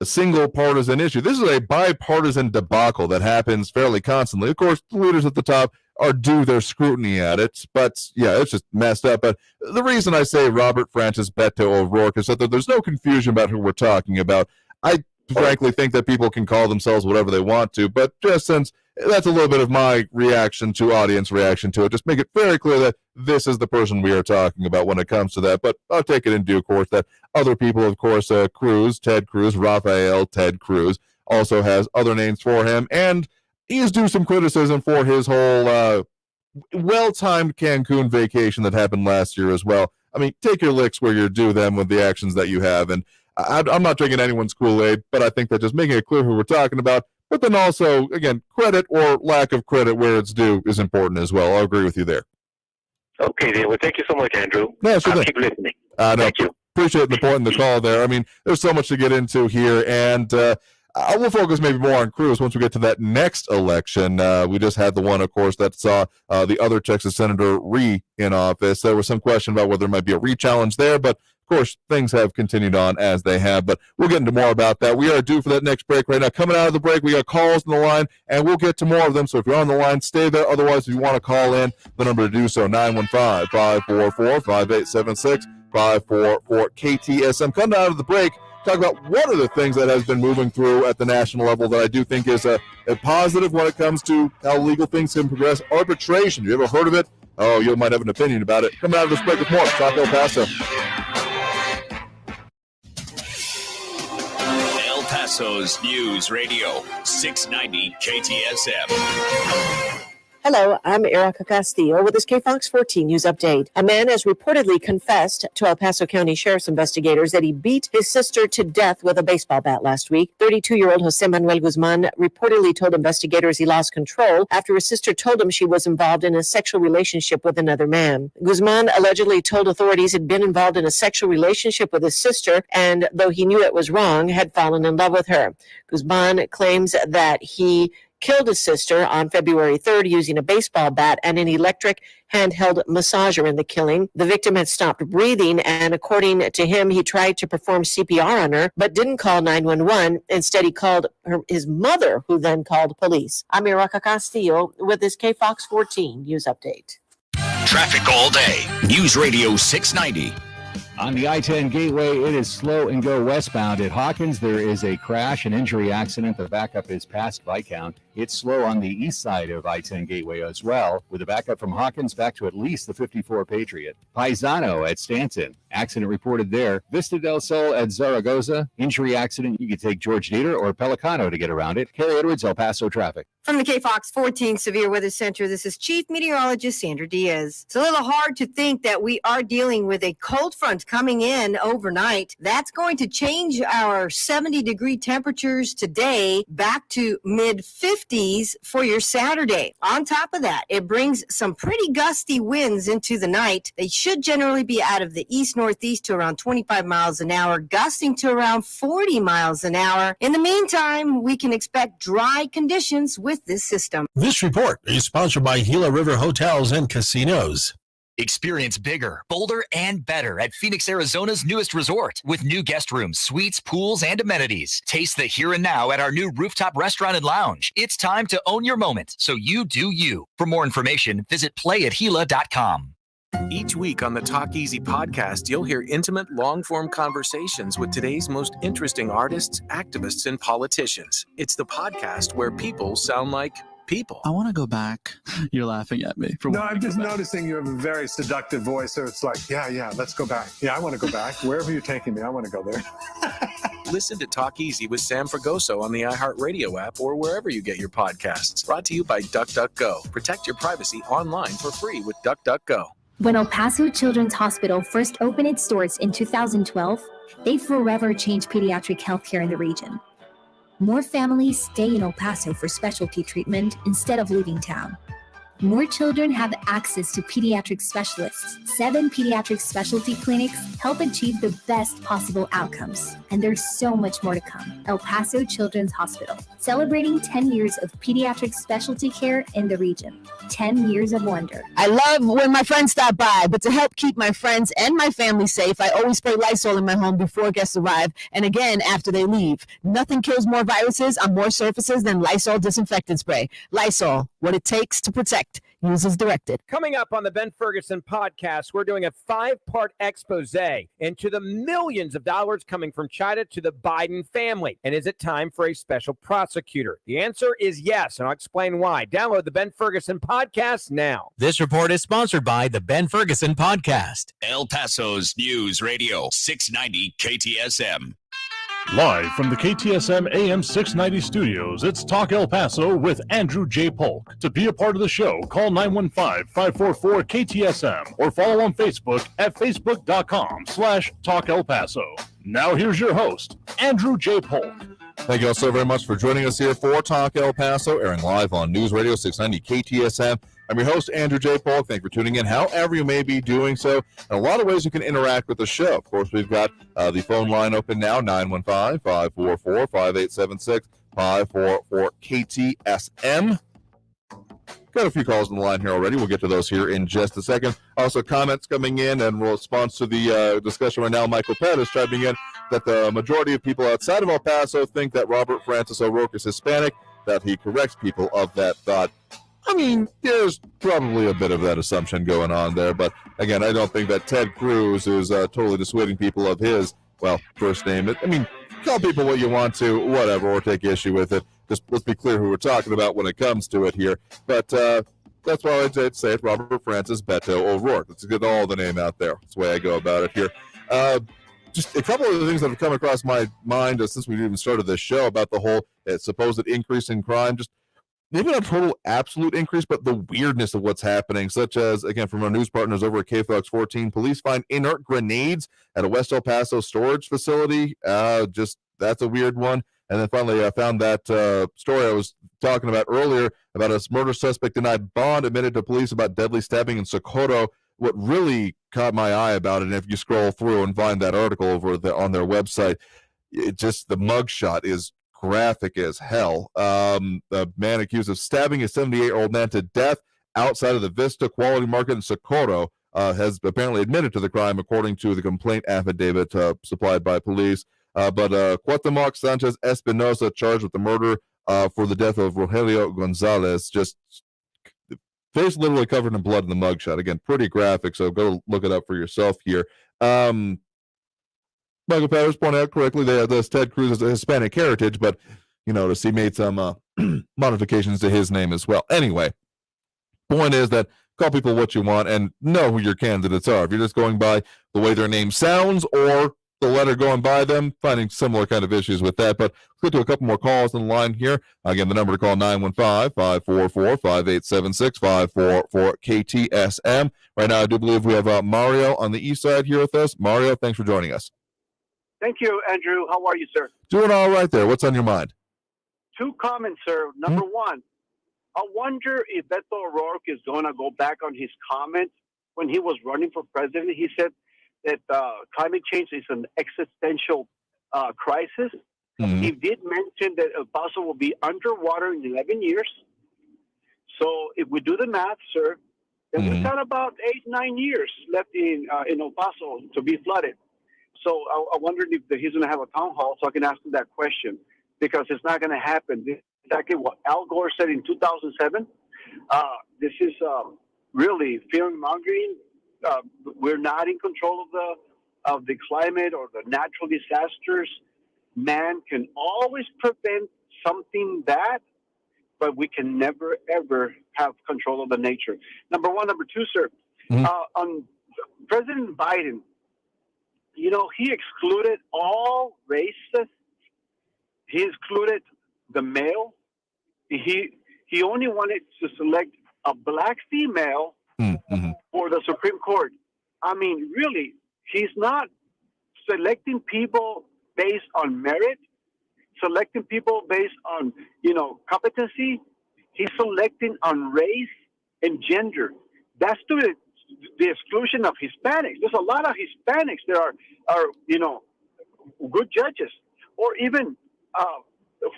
single partisan issue. This is a bipartisan debacle that happens fairly constantly. Of course, the leaders at the top are due their scrutiny at it, but yeah, it's just messed up. But the reason I say Robert Francis Beto O'Rourke is that there's no confusion about who we're talking about. I frankly think that people can call themselves whatever they want to, but just since that's a little bit of my reaction to audience reaction to it, just make it very clear that this is the person we are talking about when it comes to that. But I'll take it in due course that other people, of course, Cruz, Ted Cruz, Rafael Ted Cruz, also has other names for him, and he is due some criticism for his whole well-timed Cancun vacation that happened last year as well. I mean, take your licks where you're due them with the actions that you have, and I'm not drinking anyone's Kool-Aid, but I think that just making it clear who we're talking about, but then also, again, credit or lack of credit where it's due is important as well. I'll agree with you there. Okay, then. Well, thank you so much, Andrew. Yeah, sure I'll thing. keep listening. No, Thank you. appreciate the point in the call there. I mean, there's so much to get into here, and I will focus maybe more on Cruz once we get to that next election. We just had the one, of course, that saw the other Texas Senator in office. There was some question about whether there might be a re-challenge there, but of course, things have continued on as they have, but we'll get into more about that. We are due for that next break right now. Coming out of the break, we got calls on the line, and we'll get to more of them. So if you're on the line, stay there. Otherwise, if you want to call in, the number to do so, 915-544-5876, 544 KTSM. Coming out of the break, talk about one of the things that has been moving through at the national level that I do think is a positive when it comes to how legal things can progress. Arbitration. You ever heard of it? Oh, you might have an opinion about it. Coming out of this break with more. Talk El Paso. El Paso's News Radio, 690 KTSM. Hello, I'm Erica Castillo with this KFOX 14 News Update. A man has reportedly confessed to El Paso County Sheriff's investigators that he beat his sister to death with a baseball bat last week. 32-year-old Jose Manuel Guzman reportedly told investigators he lost control after his sister told him she was involved in a sexual relationship with another man. Guzman allegedly told authorities he'd been involved in a sexual relationship with his sister, and though he knew it was wrong, had fallen in love with her. Guzman claims that he killed his sister on February 3rd using a baseball bat and an electric handheld massager in the killing. The victim had stopped breathing, and according to him, he tried to perform CPR on her, but didn't call 911. Instead, he called his mother, who then called police. I'm Iraca Castillo with this KFOX 14 News Update. Traffic all day. News Radio 690. On the I-10 Gateway, it is slow and go westbound. At Hawkins, there is a crash and injury accident. The backup is past Viscount. It's slow on the east side of I-10 Gateway as well, with a backup from Hawkins back to at least the 54 Patriot. Paisano at Stanton. Accident reported there. Vista del Sol at Zaragoza. Injury accident. You could take George Dieter or Pelicano to get around it. Carrie Edwards, El Paso traffic. From the KFOX 14 Severe Weather Center, this is Chief Meteorologist Sandra Diaz. It's a little hard to think that we are dealing with a cold front coming in overnight. That's going to change our 70-degree temperatures today back to mid-50s for your Saturday. On top of that, it brings some pretty gusty winds into the night. They should generally be out of the east-northeast to around 25 miles an hour, gusting to around 40 miles an hour. In the meantime, we can expect dry conditions with this system. This report is sponsored by Gila River Hotels and Casinos. Experience bigger, bolder, and better at Phoenix, Arizona's newest resort with new guest rooms, suites, pools, and amenities. Taste the here and now at our new rooftop restaurant and lounge. It's time to own your moment, so you do you. For more information, visit playatgila.com. Each week on the Talk Easy podcast, you'll hear intimate, long-form conversations with today's most interesting artists, activists, and politicians. It's the podcast where people sound like people. I want to go back. You're laughing at me. No, I'm just noticing you have a very seductive voice, so it's like, yeah, let's go back. Yeah, I want to go back. Wherever you're taking me, I want to go there. Listen to Talk Easy with Sam Fragoso on the iHeartRadio app or wherever you get your podcasts. Brought to you by DuckDuckGo. Protect your privacy online for free with DuckDuckGo. When El Paso Children's Hospital first opened its doors in 2012, they forever changed pediatric healthcare in the region. More families stay in El Paso for specialty treatment instead of leaving town. More children have access to pediatric specialists. 7 pediatric specialty clinics help achieve the best possible outcomes. And there's so much more to come. El Paso Children's Hospital, celebrating 10 years of pediatric specialty care in the region. 10 years of wonder. I love when my friends stop by, but to help keep my friends and my family safe, I always spray Lysol in my home before guests arrive, and again after they leave. Nothing kills more viruses on more surfaces than Lysol disinfectant spray. Lysol, what it takes to protect. Use as directed. Coming up on the Ben Ferguson podcast, we're doing a 5-part expose into the millions of dollars coming from China to the Biden family. And is it time for a special prosecutor? The answer is yes, and I'll explain why. Download the Ben Ferguson podcast now. This report is sponsored by the Ben Ferguson podcast. El Paso's News Radio 690 KTSM. Live from the KTSM AM 690 studios, it's Talk El Paso with Andrew J. Polk. To be a part of the show, call 915-544-KTSM or follow on Facebook at facebook.com/Talk El Paso. Now here's your host, Andrew J. Polk. Thank you all so very much for joining us here for Talk El Paso, airing live on News Radio 690 KTSM. I'm your host, Andrew J. Polk. Thank you for tuning in, however you may be doing so. In a lot of ways you can interact with the show. Of course, we've got the phone line open now, 915-544-5876, 544-KTSM. Got a few calls on the line here already. We'll get to those here in just a second. Also, comments coming in in response to the discussion right now. Michael Pett is chiming in that the majority of people outside of El Paso think that Robert Francis O'Rourke is Hispanic, that he corrects people of that thought. I mean, there's probably a bit of that assumption going on there, but again, I don't think that Ted Cruz is totally dissuading people of his, well, first name. I mean, call people what you want to, whatever, or take issue with it. Just let's be clear who we're talking about when it comes to it here. But that's why I say it, Robert Francis Beto O'Rourke. Let's get all the name out there. That's the way I go about it here. Just a couple of the things that have come across my mind since we even started this show about the whole supposed increase in crime, just maybe not a total absolute increase, but the weirdness of what's happening, such as, again, from our news partners over at KFOX 14, police find inert grenades at a West El Paso storage facility. Just that's a weird one. And then finally, I found that story I was talking about earlier about a murder suspect denied bond, admitted to police about deadly stabbing in Socorro. What really caught my eye about it, and if you scroll through and find that article over on their website, it just the mugshot is graphic as hell. The man accused of stabbing a 78-year-old man to death outside of the Vista Quality Market in Socorro has apparently admitted to the crime, according to the complaint affidavit supplied by police. But Cuauhtemoc Sanchez Espinosa, charged with the murder for the death of Rogelio Gonzalez, just face literally covered in blood in the mugshot. Again, pretty graphic, so go look it up for yourself here. Michael Patterson pointed out correctly that this Ted Cruz has a Hispanic heritage, but you notice he made some modifications to his name as well. Anyway, point is that call people what you want and know who your candidates are. If you're just going by the way their name sounds or the letter going by them, finding similar kind of issues with that. But let's get to a couple more calls on the line here. Again, the number to call 915-544-5876, 544-KTSM. Right now, I do believe we have Mario on the east side here with us. Mario, thanks for joining us. Thank you, Andrew. How are you, sir? Doing all right there. What's on your mind? Two comments, sir. Number one, I wonder if Beto O'Rourke is going to go back on his comment when he was running for president. He said that climate change is an existential crisis. Mm-hmm. He did mention that El Paso will be underwater in 11 years. So if we do the math, sir, then we've got about 8-9 years left in El Paso to be flooded. So I wondered if he's going to have a town hall so I can ask him that question, because it's not going to happen. This is exactly what Al Gore said in 2007. This is really fear-mongering. We're not in control of the climate or the natural disasters. Man can always prevent something bad, but we can never, ever have control of the nature. Number one. Number two, sir, on President Biden, you know, he excluded all races. He excluded the male. He only wanted to select a black female for the Supreme Court. I mean, really, he's not selecting people based on merit, selecting people based on, competency. He's selecting on race and gender. That's to the exclusion of Hispanics. There's a lot of Hispanics that are good judges, or even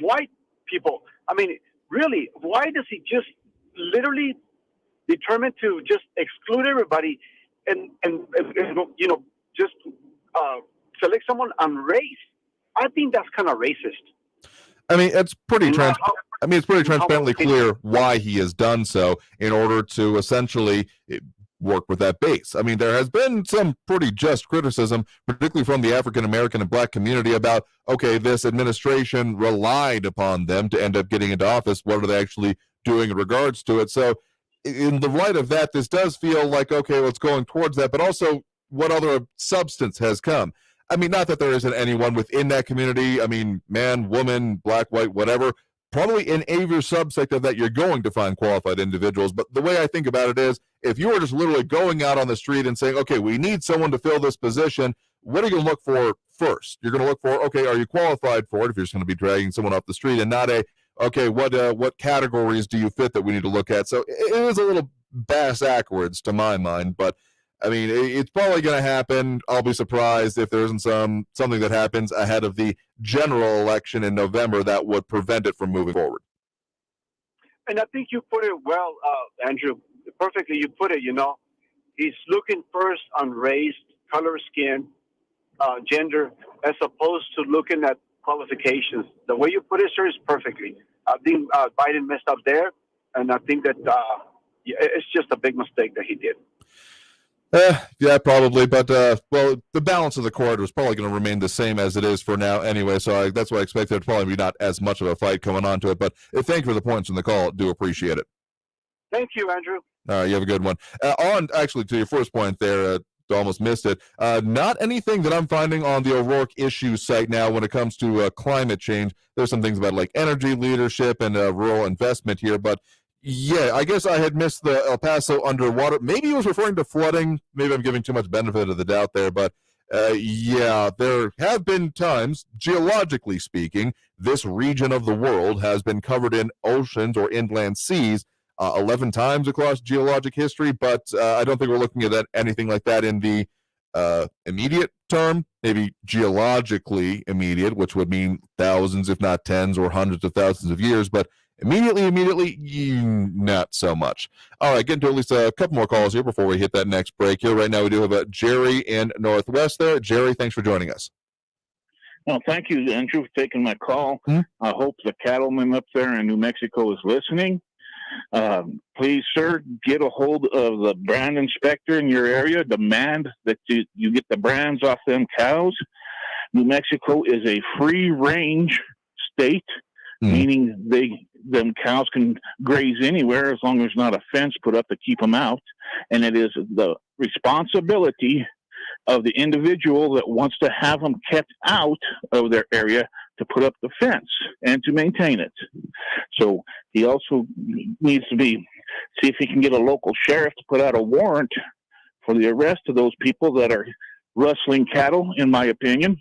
white people. I mean, really, why does he just literally determine to just exclude everybody and just select someone on race? I think that's kind of racist. I mean, it's pretty transparently clear why he has done so in order to essentially work with that base. I mean, there has been some pretty just criticism, particularly from the African American and black community, about, okay, this administration relied upon them to end up getting into office. What are they actually doing in regards to it? So in the light of that, this does feel like, okay, well, it's going towards that, but also what other substance has come? I mean, not that there isn't anyone within that community. I mean, man, woman, black, white, whatever, probably in every subsect of that, you're going to find qualified individuals. But the way I think about it is, if you were just literally going out on the street and saying, okay, we need someone to fill this position, what are you going to look for first? You're going to look for, okay, are you qualified for it, if you're just going to be dragging someone off the street, and not okay, what categories do you fit that we need to look at? So it is a little bass-ackwards to my mind, but I mean, it's probably going to happen. I'll be surprised if there isn't something that happens ahead of the general election in November that would prevent it from moving forward. And I think you put it well, Andrew. Perfectly, you put it. He's looking first on race, color, skin, gender, as opposed to looking at qualifications. The way you put it, sir, is perfectly. I think Biden messed up there, and I think that it's just a big mistake that he did. Yeah, probably, but well, the balance of the court was probably going to remain the same as it is for now anyway, so that's what I expected. It'd probably be not as much of a fight coming on to it, but thank you for the points in the call. Do appreciate it. Thank you, Andrew. All right, you have a good one. Actually, to your first point there, almost missed it. Not anything that I'm finding on the O'Rourke Issues site now when it comes to climate change. There's some things about like energy leadership and rural investment here, but yeah, I guess I had missed the El Paso underwater. Maybe he was referring to flooding. Maybe I'm giving too much benefit of the doubt there, but yeah, there have been times, geologically speaking, this region of the world has been covered in oceans or inland seas 11 times across geologic history, but I don't think we're looking at anything like that in the immediate term, maybe geologically immediate, which would mean thousands, if not tens or hundreds of thousands of years, but immediately, not so much. All right, getting to at least a couple more calls here before we hit that next break here. Right now, we do have Jerry in Northwest there. Jerry, thanks for joining us. Well, thank you, Andrew, for taking my call. I hope the cattleman up there in New Mexico is listening. Please, sir, get a hold of the brand inspector in your area. Demand that you get the brands off them cows. New Mexico is a free-range state, meaning them cows can graze anywhere as long as there's not a fence put up to keep them out. And it is the responsibility of the individual that wants to have them kept out of their area to put up the fence and to maintain it. So he also needs to see if he can get a local sheriff to put out a warrant for the arrest of those people that are rustling cattle, in my opinion,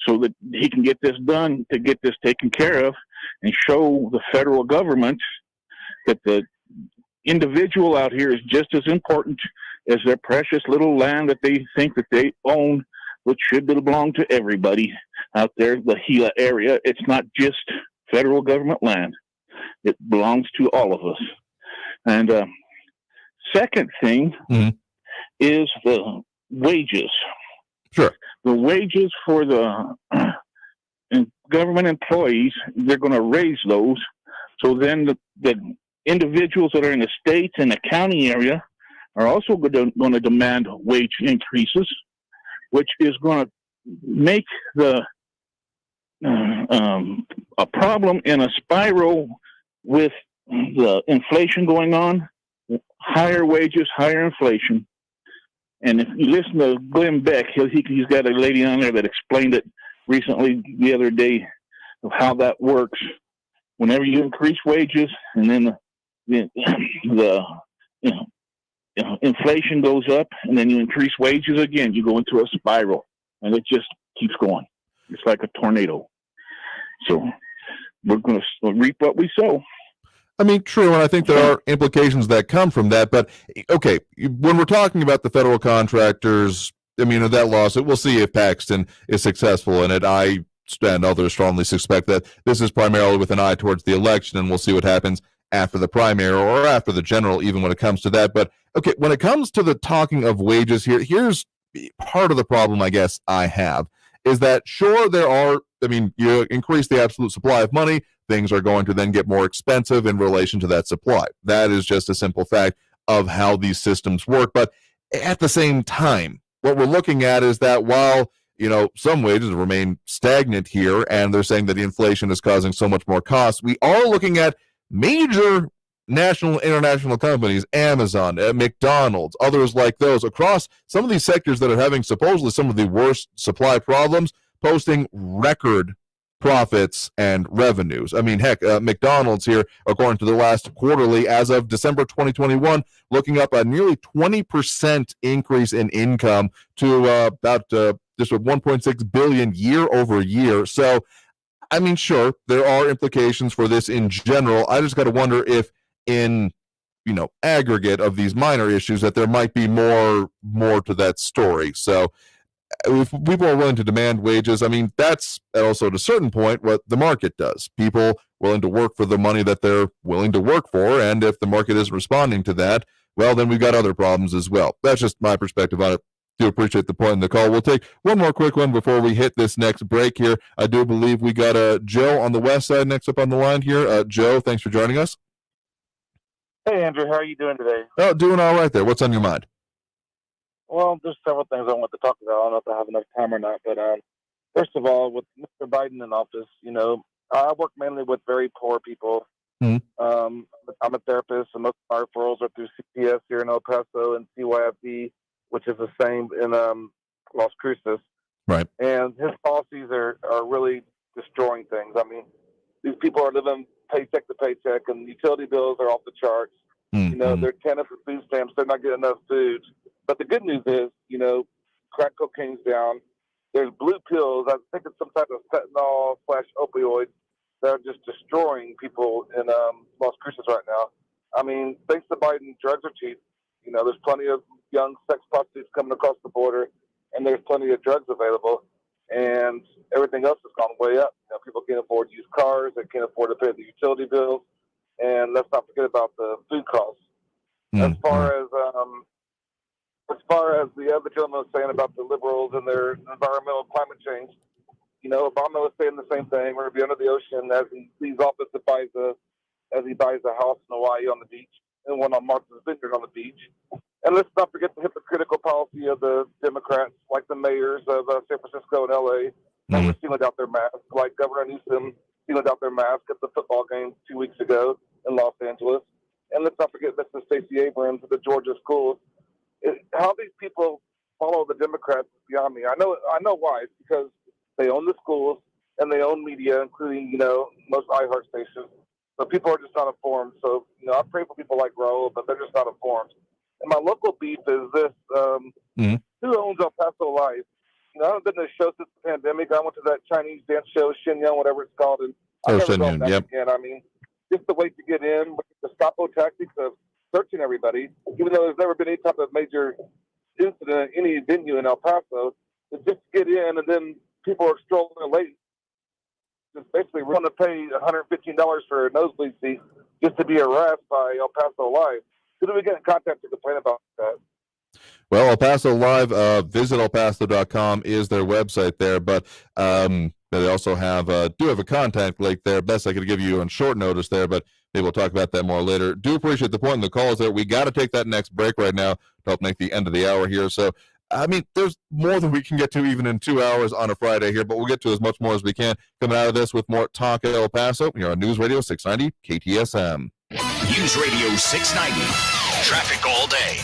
so that he can get this done, to get this taken care of and show the federal government that the individual out here is just as important as their precious little land that they think that they own, which should belong to everybody out there, the Gila area. It's not just federal government land. It belongs to all of us. And second thing is the wages. Sure. The wages for the government employees, they're going to raise those. So then the individuals that are in the states and the county area are also going to demand wage increases, which is going to make the a problem in a spiral with the inflation going on, higher wages, higher inflation. And if you listen to Glenn Beck, he's got a lady on there that explained it recently the other day of how that works. Whenever you increase wages and then the inflation goes up and then you increase wages again, you go into a spiral and it just keeps going. It's like a tornado. So we're going to reap what we sow. I mean, true, and I think there are implications that come from that. But, okay, when we're talking about the federal contractors, I mean, that lawsuit, we'll see if Paxton is successful in it. I and others strongly suspect that this is primarily with an eye towards the election, and we'll see what happens after the primary or after the general, even when it comes to that. But, okay, when it comes to the talking of wages here, here's part of the problem I guess I have, is that, sure, there are, I mean, you increase the absolute supply of money, things are going to then get more expensive in relation to that supply. That is just a simple fact of how these systems work. But at the same time, what we're looking at is that while, you know, some wages remain stagnant here, and they're saying that the inflation is causing so much more cost, we are looking at major national and international companies, Amazon, McDonald's, others like those, across some of these sectors that are having supposedly some of the worst supply problems, posting record profits and revenues. I mean, heck, McDonald's here, according to the last quarterly, as of December 2021, looking up a nearly 20% increase in income to about just $1.6 billion year over year. So, I mean, sure, there are implications for this in general. I just got to wonder if in, you know, aggregate of these minor issues that there might be more to that story. So if people are willing to demand wages, I mean, that's also to a certain point what the market does. People willing to work for the money that they're willing to work for, and if the market isn't responding to that, well, then we've got other problems as well. That's just my perspective on it. Do appreciate the point in the call. We'll take one more quick one before we hit this next break here. I do believe we got Joe on the west side next up on the line here. Joe, thanks for joining us. Hey, Andrew, how are you doing today? Oh, doing all right there. What's on your mind? Well, there's several things I want to talk about. I don't know if I have enough time or not, but first of all, with Mr. Biden in office, you know, I work mainly with very poor people. I'm a therapist, and most of my referrals are through CPS here in El Paso and CYFD, which is the same in Las Cruces. Right. And his policies are really destroying things. I mean, these people are living paycheck to paycheck, and utility bills are off the charts. You know, they're tenants with food stamps. They're not getting enough food. But the good news is, you know, crack cocaine's down. There's blue pills. I think it's some type of fentanyl/opioids that are just destroying people in Las Cruces right now. I mean, thanks to Biden, drugs are cheap. You know, there's plenty of young sex prostitutes coming across the border, and there's plenty of drugs available, and everything else has gone way up. People can't afford used cars, they can't afford to pay the utility bills, and let's not forget about the food costs. As far as the other gentleman was saying about the liberals and their environmental climate change, Obama was saying the same thing. We're going to be under the ocean as he leaves office as he buys a house in Hawaii on the beach and one on Martha's Vineyard on the beach. And let's not forget the hypocritical policy of the Democrats, like the mayors of San Francisco and L.A., that were sealing out their masks, like Governor Newsom sealing out their mask at the football game 2 weeks ago in Los Angeles. And let's not forget Mr. Stacey Abrams at the Georgia schools. How these people follow the Democrats is beyond me. I know why. It's because they own the schools and they own media, including, most iHeart stations. So people are just not informed. So, I pray for people like Raul, but they're just not informed. And my local beef is this, who owns El Paso Live? I haven't been to a show since the pandemic. I went to that Chinese dance show, Shenyang, whatever it's called, and I've never gone back again. I mean, just the way to get in with the Gestapo tactics of searching everybody, even though there's never been any type of major incident at any venue in El Paso, to just get in, and then people are strolling late. Just basically, we're going to pay $115 for a nosebleed seat just to be harassed by El Paso Live. Who do we get in contact to complain about that? Well, El Paso Live, visit elpaso.com is their website there, but they also have a contact link there. Best I could give you on short notice there, but maybe we'll talk about that more later. Do appreciate the point in the calls there. We got to take that next break right now to help make the end of the hour here. So, I mean, there's more than we can get to even in 2 hours on a Friday here, but we'll get to as much more as we can coming out of this with more Talk El Paso here on News Radio 690 KTSM. News Radio 690. Traffic all day.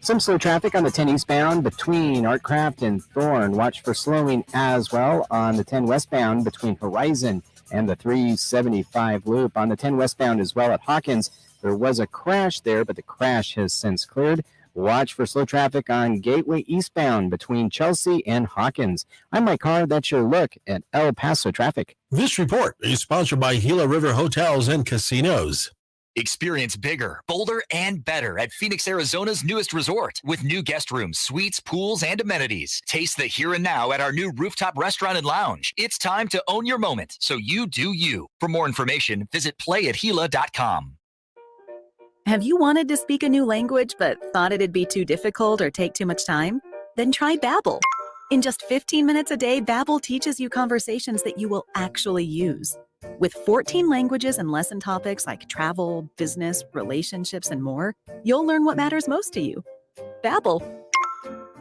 Some slow traffic on the 10 eastbound between Artcraft and Thorne. Watch for slowing as well on the 10 westbound between Horizon and the 375 loop. On the 10 westbound as well at Hawkins, there was a crash there, but the crash has since cleared. Watch for slow traffic on Gateway eastbound between Chelsea and Hawkins. I'm Mike Carr. That's your look at El Paso traffic. This report is sponsored by Gila River Hotels and Casinos. Experience bigger, bolder, and better at Phoenix, Arizona's newest resort with new guest rooms, suites, pools, and amenities. Taste the here and now at our new rooftop restaurant and lounge. It's time to own your moment, so you do you. For more information, visit playatgila.com. Have you wanted to speak a new language but thought it'd be too difficult or take too much time? Then try Babbel. In just 15 minutes a day, Babbel teaches you conversations that you will actually use. With 14 languages and lesson topics like travel, business, relationships, and more, you'll learn what matters most to you. Babbel.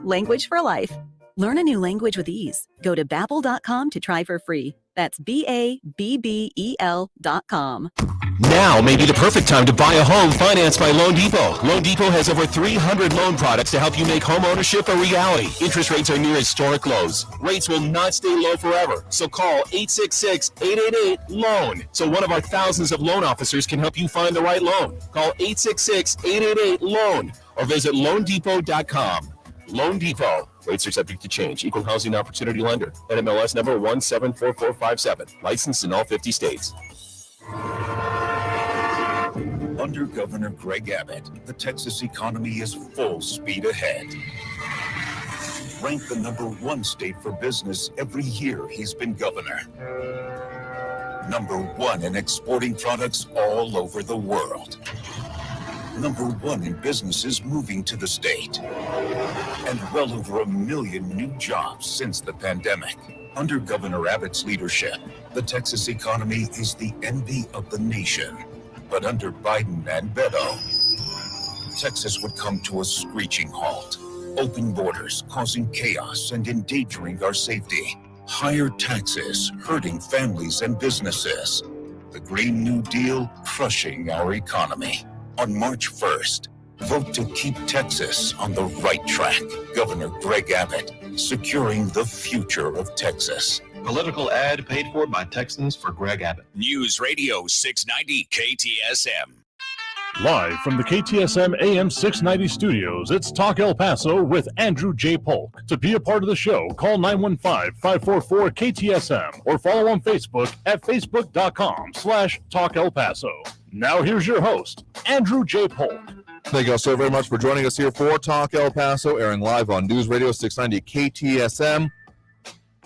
Language for life. Learn a new language with ease. Go to Babbel.com to try for free. That's BABBEL.com. Now may be the perfect time to buy a home financed by Loan Depot. Loan Depot has over 300 loan products to help you make home ownership a reality. Interest rates are near historic lows. Rates will not stay low forever. So call 866-888-LOAN so one of our thousands of loan officers can help you find the right loan. Call 866-888-LOAN or visit loandepot.com. Loan Depot. Rates are subject to change. Equal housing opportunity lender. NMLS number 174457. Licensed in all 50 states. Under Governor Greg Abbott, the Texas economy is full speed ahead. Ranked the #1 state for business every year he's been governor. #1 in exporting products all over the world. #1 in businesses moving to the state. And well over 1 million new jobs since the pandemic. Under Governor Abbott's leadership, the Texas economy is the envy of the nation. But under Biden and Beto, Texas would come to a screeching halt. Open borders causing chaos and endangering our safety. Higher taxes hurting families and businesses. The Green New Deal crushing our economy. On March 1st, vote to keep Texas on the right track. Governor Greg Abbott, securing the future of Texas. Political ad paid for by Texans for Greg Abbott. News Radio 690 KTSM. Live from the KTSM AM 690 studios, it's Talk El Paso with Andrew J. Polk. To be a part of the show, call 915-544-KTSM or follow on Facebook at facebook.com/Talk El Paso. Now here's your host, Andrew J. Polk. Thank you all so very much for joining us here for Talk El Paso, airing live on News Radio 690 KTSM.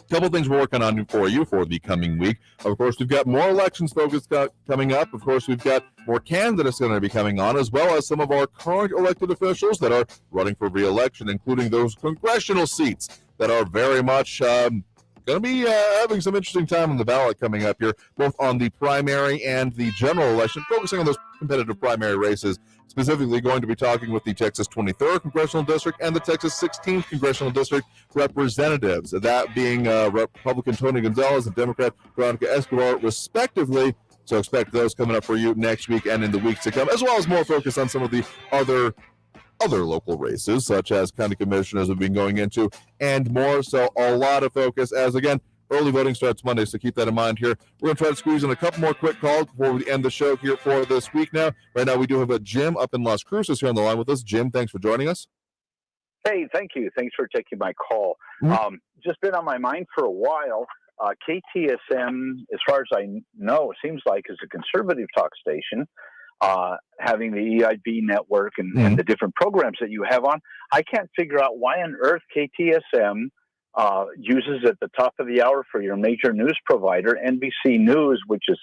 Couple things we're working on for you for the coming week. Of course, we've got more elections focus coming up. Of course, we've got more candidates going to be coming on, as well as some of our current elected officials that are running for re-election, including those congressional seats that are very much going to be having some interesting time on the ballot coming up here, both on the primary and the general election, focusing on those competitive primary races. Specifically going to be talking with the Texas 23rd Congressional District and the Texas 16th Congressional District representatives, that being Republican Tony Gonzalez and Democrat Veronica Escobar, respectively. So expect those coming up for you next week and in the weeks to come, as well as more focus on some of the other local races, such as county commissioners we've been going into, and more. So a lot of focus, as again, early voting starts Monday, so keep that in mind here. We're going to try to squeeze in a couple more quick calls before we end the show here for this week now. Right now, we do have a Jim up in Las Cruces here on the line with us. Jim, thanks for joining us. Hey, thank you. Thanks for taking my call. Just been on my mind for a while. KTSM, as far as I know, it seems like is a conservative talk station, having the EIB network and the different programs that you have on. I can't figure out why on earth KTSM uses at the top of the hour for your major news provider, NBC News, which is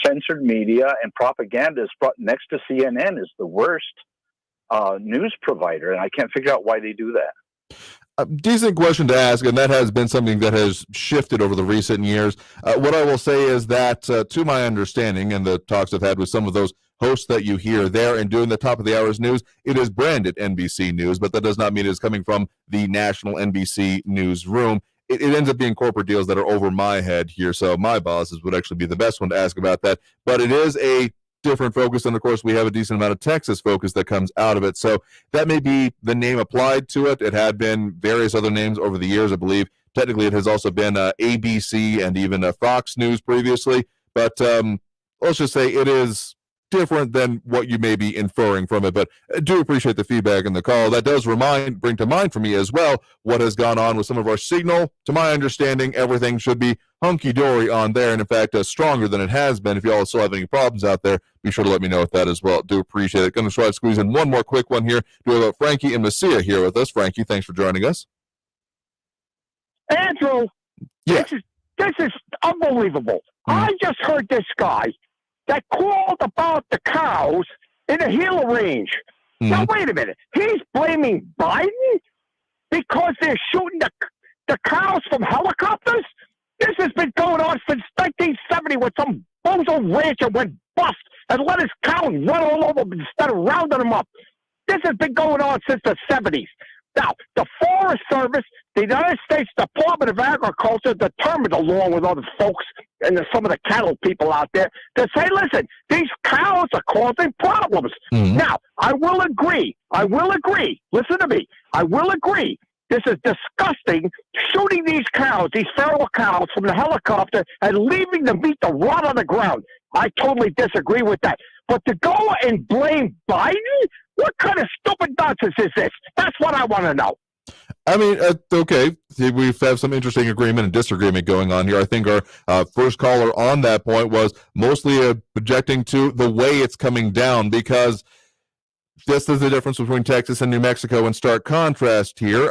censored media and propaganda, is brought next to CNN, is the worst news provider, and I can't figure out why they do that. Decent question to ask, and that has been something that has shifted over the recent years. What I will say is that, to my understanding, and the talks I've had with some of those hosts that you hear there and doing the top of the hour's news, it is branded NBC News, but that does not mean it's coming from the national NBC newsroom. It ends up being corporate deals that are over my head here, so my bosses would actually be the best one to ask about that. But it is a different focus, and of course we have a decent amount of Texas focus that comes out of it, so that may be the name applied to it. It had been various other names over the years, I believe. Technically it has also been ABC and even Fox News previously, but let's just say it is different than what you may be inferring from it. But I do appreciate the feedback and the call. That does bring to mind for me as well what has gone on with some of our signal. To my understanding, everything should be hunky-dory on there, and in fact stronger than it has been. If you all still have any problems out there, be sure to let me know with that as well. Do appreciate it. Going to try to squeeze in one more quick one here. Do have Frankie and Messia here with us. Frankie, thanks for joining us. Andrew, yeah. This is unbelievable. I just heard this guy that called about the cows in the Gila Range. Now, wait a minute. He's blaming Biden because they're shooting the cows from helicopters? This has been going on since 1970 when some bozo rancher went bust and let his cows run all over them instead of rounding them up. This has been going on since the 70s. Now, the Forest Service, the United States Department of Agriculture determined, along with other folks and some of the cattle people out there, to say, listen, these cows are causing problems. Now, I will agree. Listen to me. I will agree. This is disgusting, shooting these cows, these feral cows, from the helicopter and leaving the meat to rot on the ground. I totally disagree with that. But to go and blame Biden? What kind of stupid nonsense is this? That's what I want to know. I mean, okay, we have some interesting agreement and disagreement going on here. I think our first caller on that point was mostly objecting to the way it's coming down, because this is the difference between Texas and New Mexico in stark contrast here.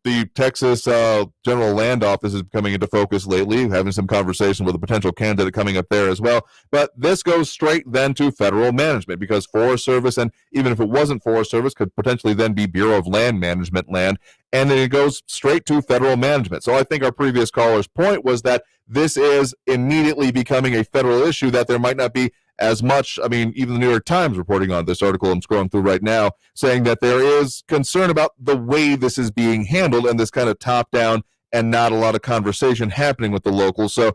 The Texas General Land Office is coming into focus lately, having some conversation with a potential candidate coming up there as well. But this goes straight then to federal management, because Forest Service, and even if it wasn't Forest Service, could potentially then be Bureau of Land Management land, and then it goes straight to federal management. So I think our previous caller's point was that this is immediately becoming a federal issue, that there might not be as much. I mean, even the New York Times reporting on this article I'm scrolling through right now, saying that there is concern about the way this is being handled and this kind of top-down and not a lot of conversation happening with the locals. So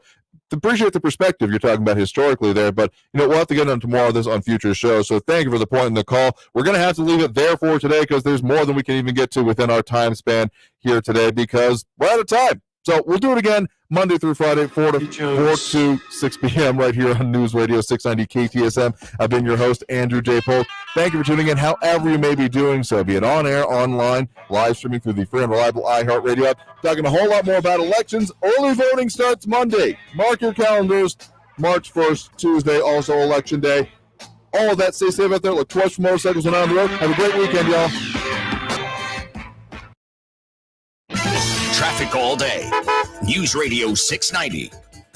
appreciate the perspective you're talking about historically there, but we'll have to get into more of this on future shows. So thank you for the point in the call. We're going to have to leave it there for today, because there's more than we can even get to within our time span here today, because we're out of time. So we'll do it again Monday through Friday, 4 to 6 p.m. right here on News Radio 690 KTSM. I've been your host, Andrew J. Polk. Thank you for tuning in, however you may be doing so, be it on air, online, live streaming through the free and reliable iHeartRadio app. Talking a whole lot more about elections. Early voting starts Monday. Mark your calendars. March 1st, Tuesday, also Election Day. all of that. Stay safe out there. Look twice for motorcycles and on the road. Have a great weekend, y'all. Traffic all day. News Radio 690.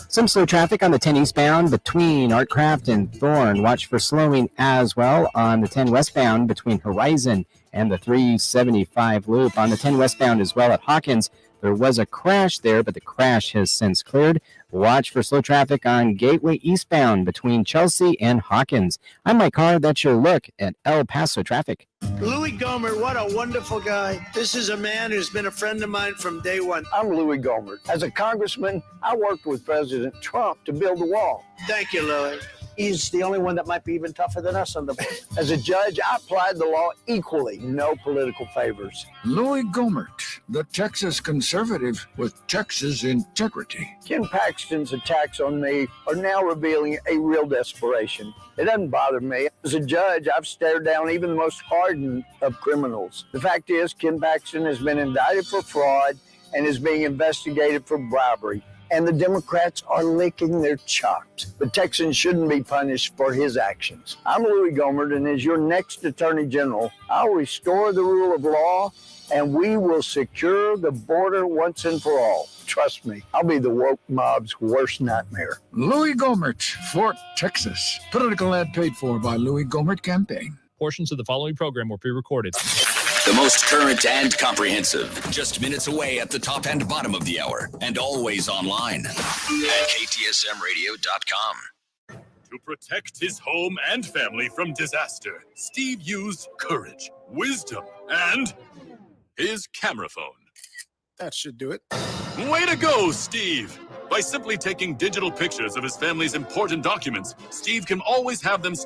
Some slow traffic on the 10 eastbound between Artcraft and Thorn. Watch for slowing as well on the 10 westbound between Horizon and the 375 loop. On the 10 westbound as well at Hawkins, there was a crash there, but the crash has since cleared. Watch for slow traffic on Gateway eastbound between Chelsea and Hawkins. I'm Mike Carr. That's your look at El Paso traffic. Louis Gohmert, what a wonderful guy. This is a man who's been a friend of mine from day one. I'm Louis Gohmert. As a congressman, I worked with President Trump to build the wall. Thank you, Louis. He's the only one that might be even tougher than us on the board. As a judge, I applied the law equally, no political favors. Louis Gohmert, the Texas conservative with Texas integrity. Ken Paxton's attacks on me are now revealing a real desperation. It doesn't bother me. As a judge, I've stared down even the most hardened of criminals. The fact is, Ken Paxton has been indicted for fraud and is being investigated for bribery. And the Democrats are licking their chops. The Texans shouldn't be punished for his actions. I'm Louis Gohmert, and as your next Attorney General, I'll restore the rule of law, and we will secure the border once and for all. Trust me, I'll be the woke mob's worst nightmare. Louis Gohmert, Fort Texas. Political ad paid for by Louis Gohmert Campaign. Portions of the following program were pre-recorded. The most current and comprehensive. Just minutes away at the top and bottom of the hour. And always online at KTSMradio.com. To protect his home and family from disaster, Steve used courage, wisdom, and his camera phone. That should do it. Way to go, Steve! By simply taking digital pictures of his family's important documents, Steve can always have them stored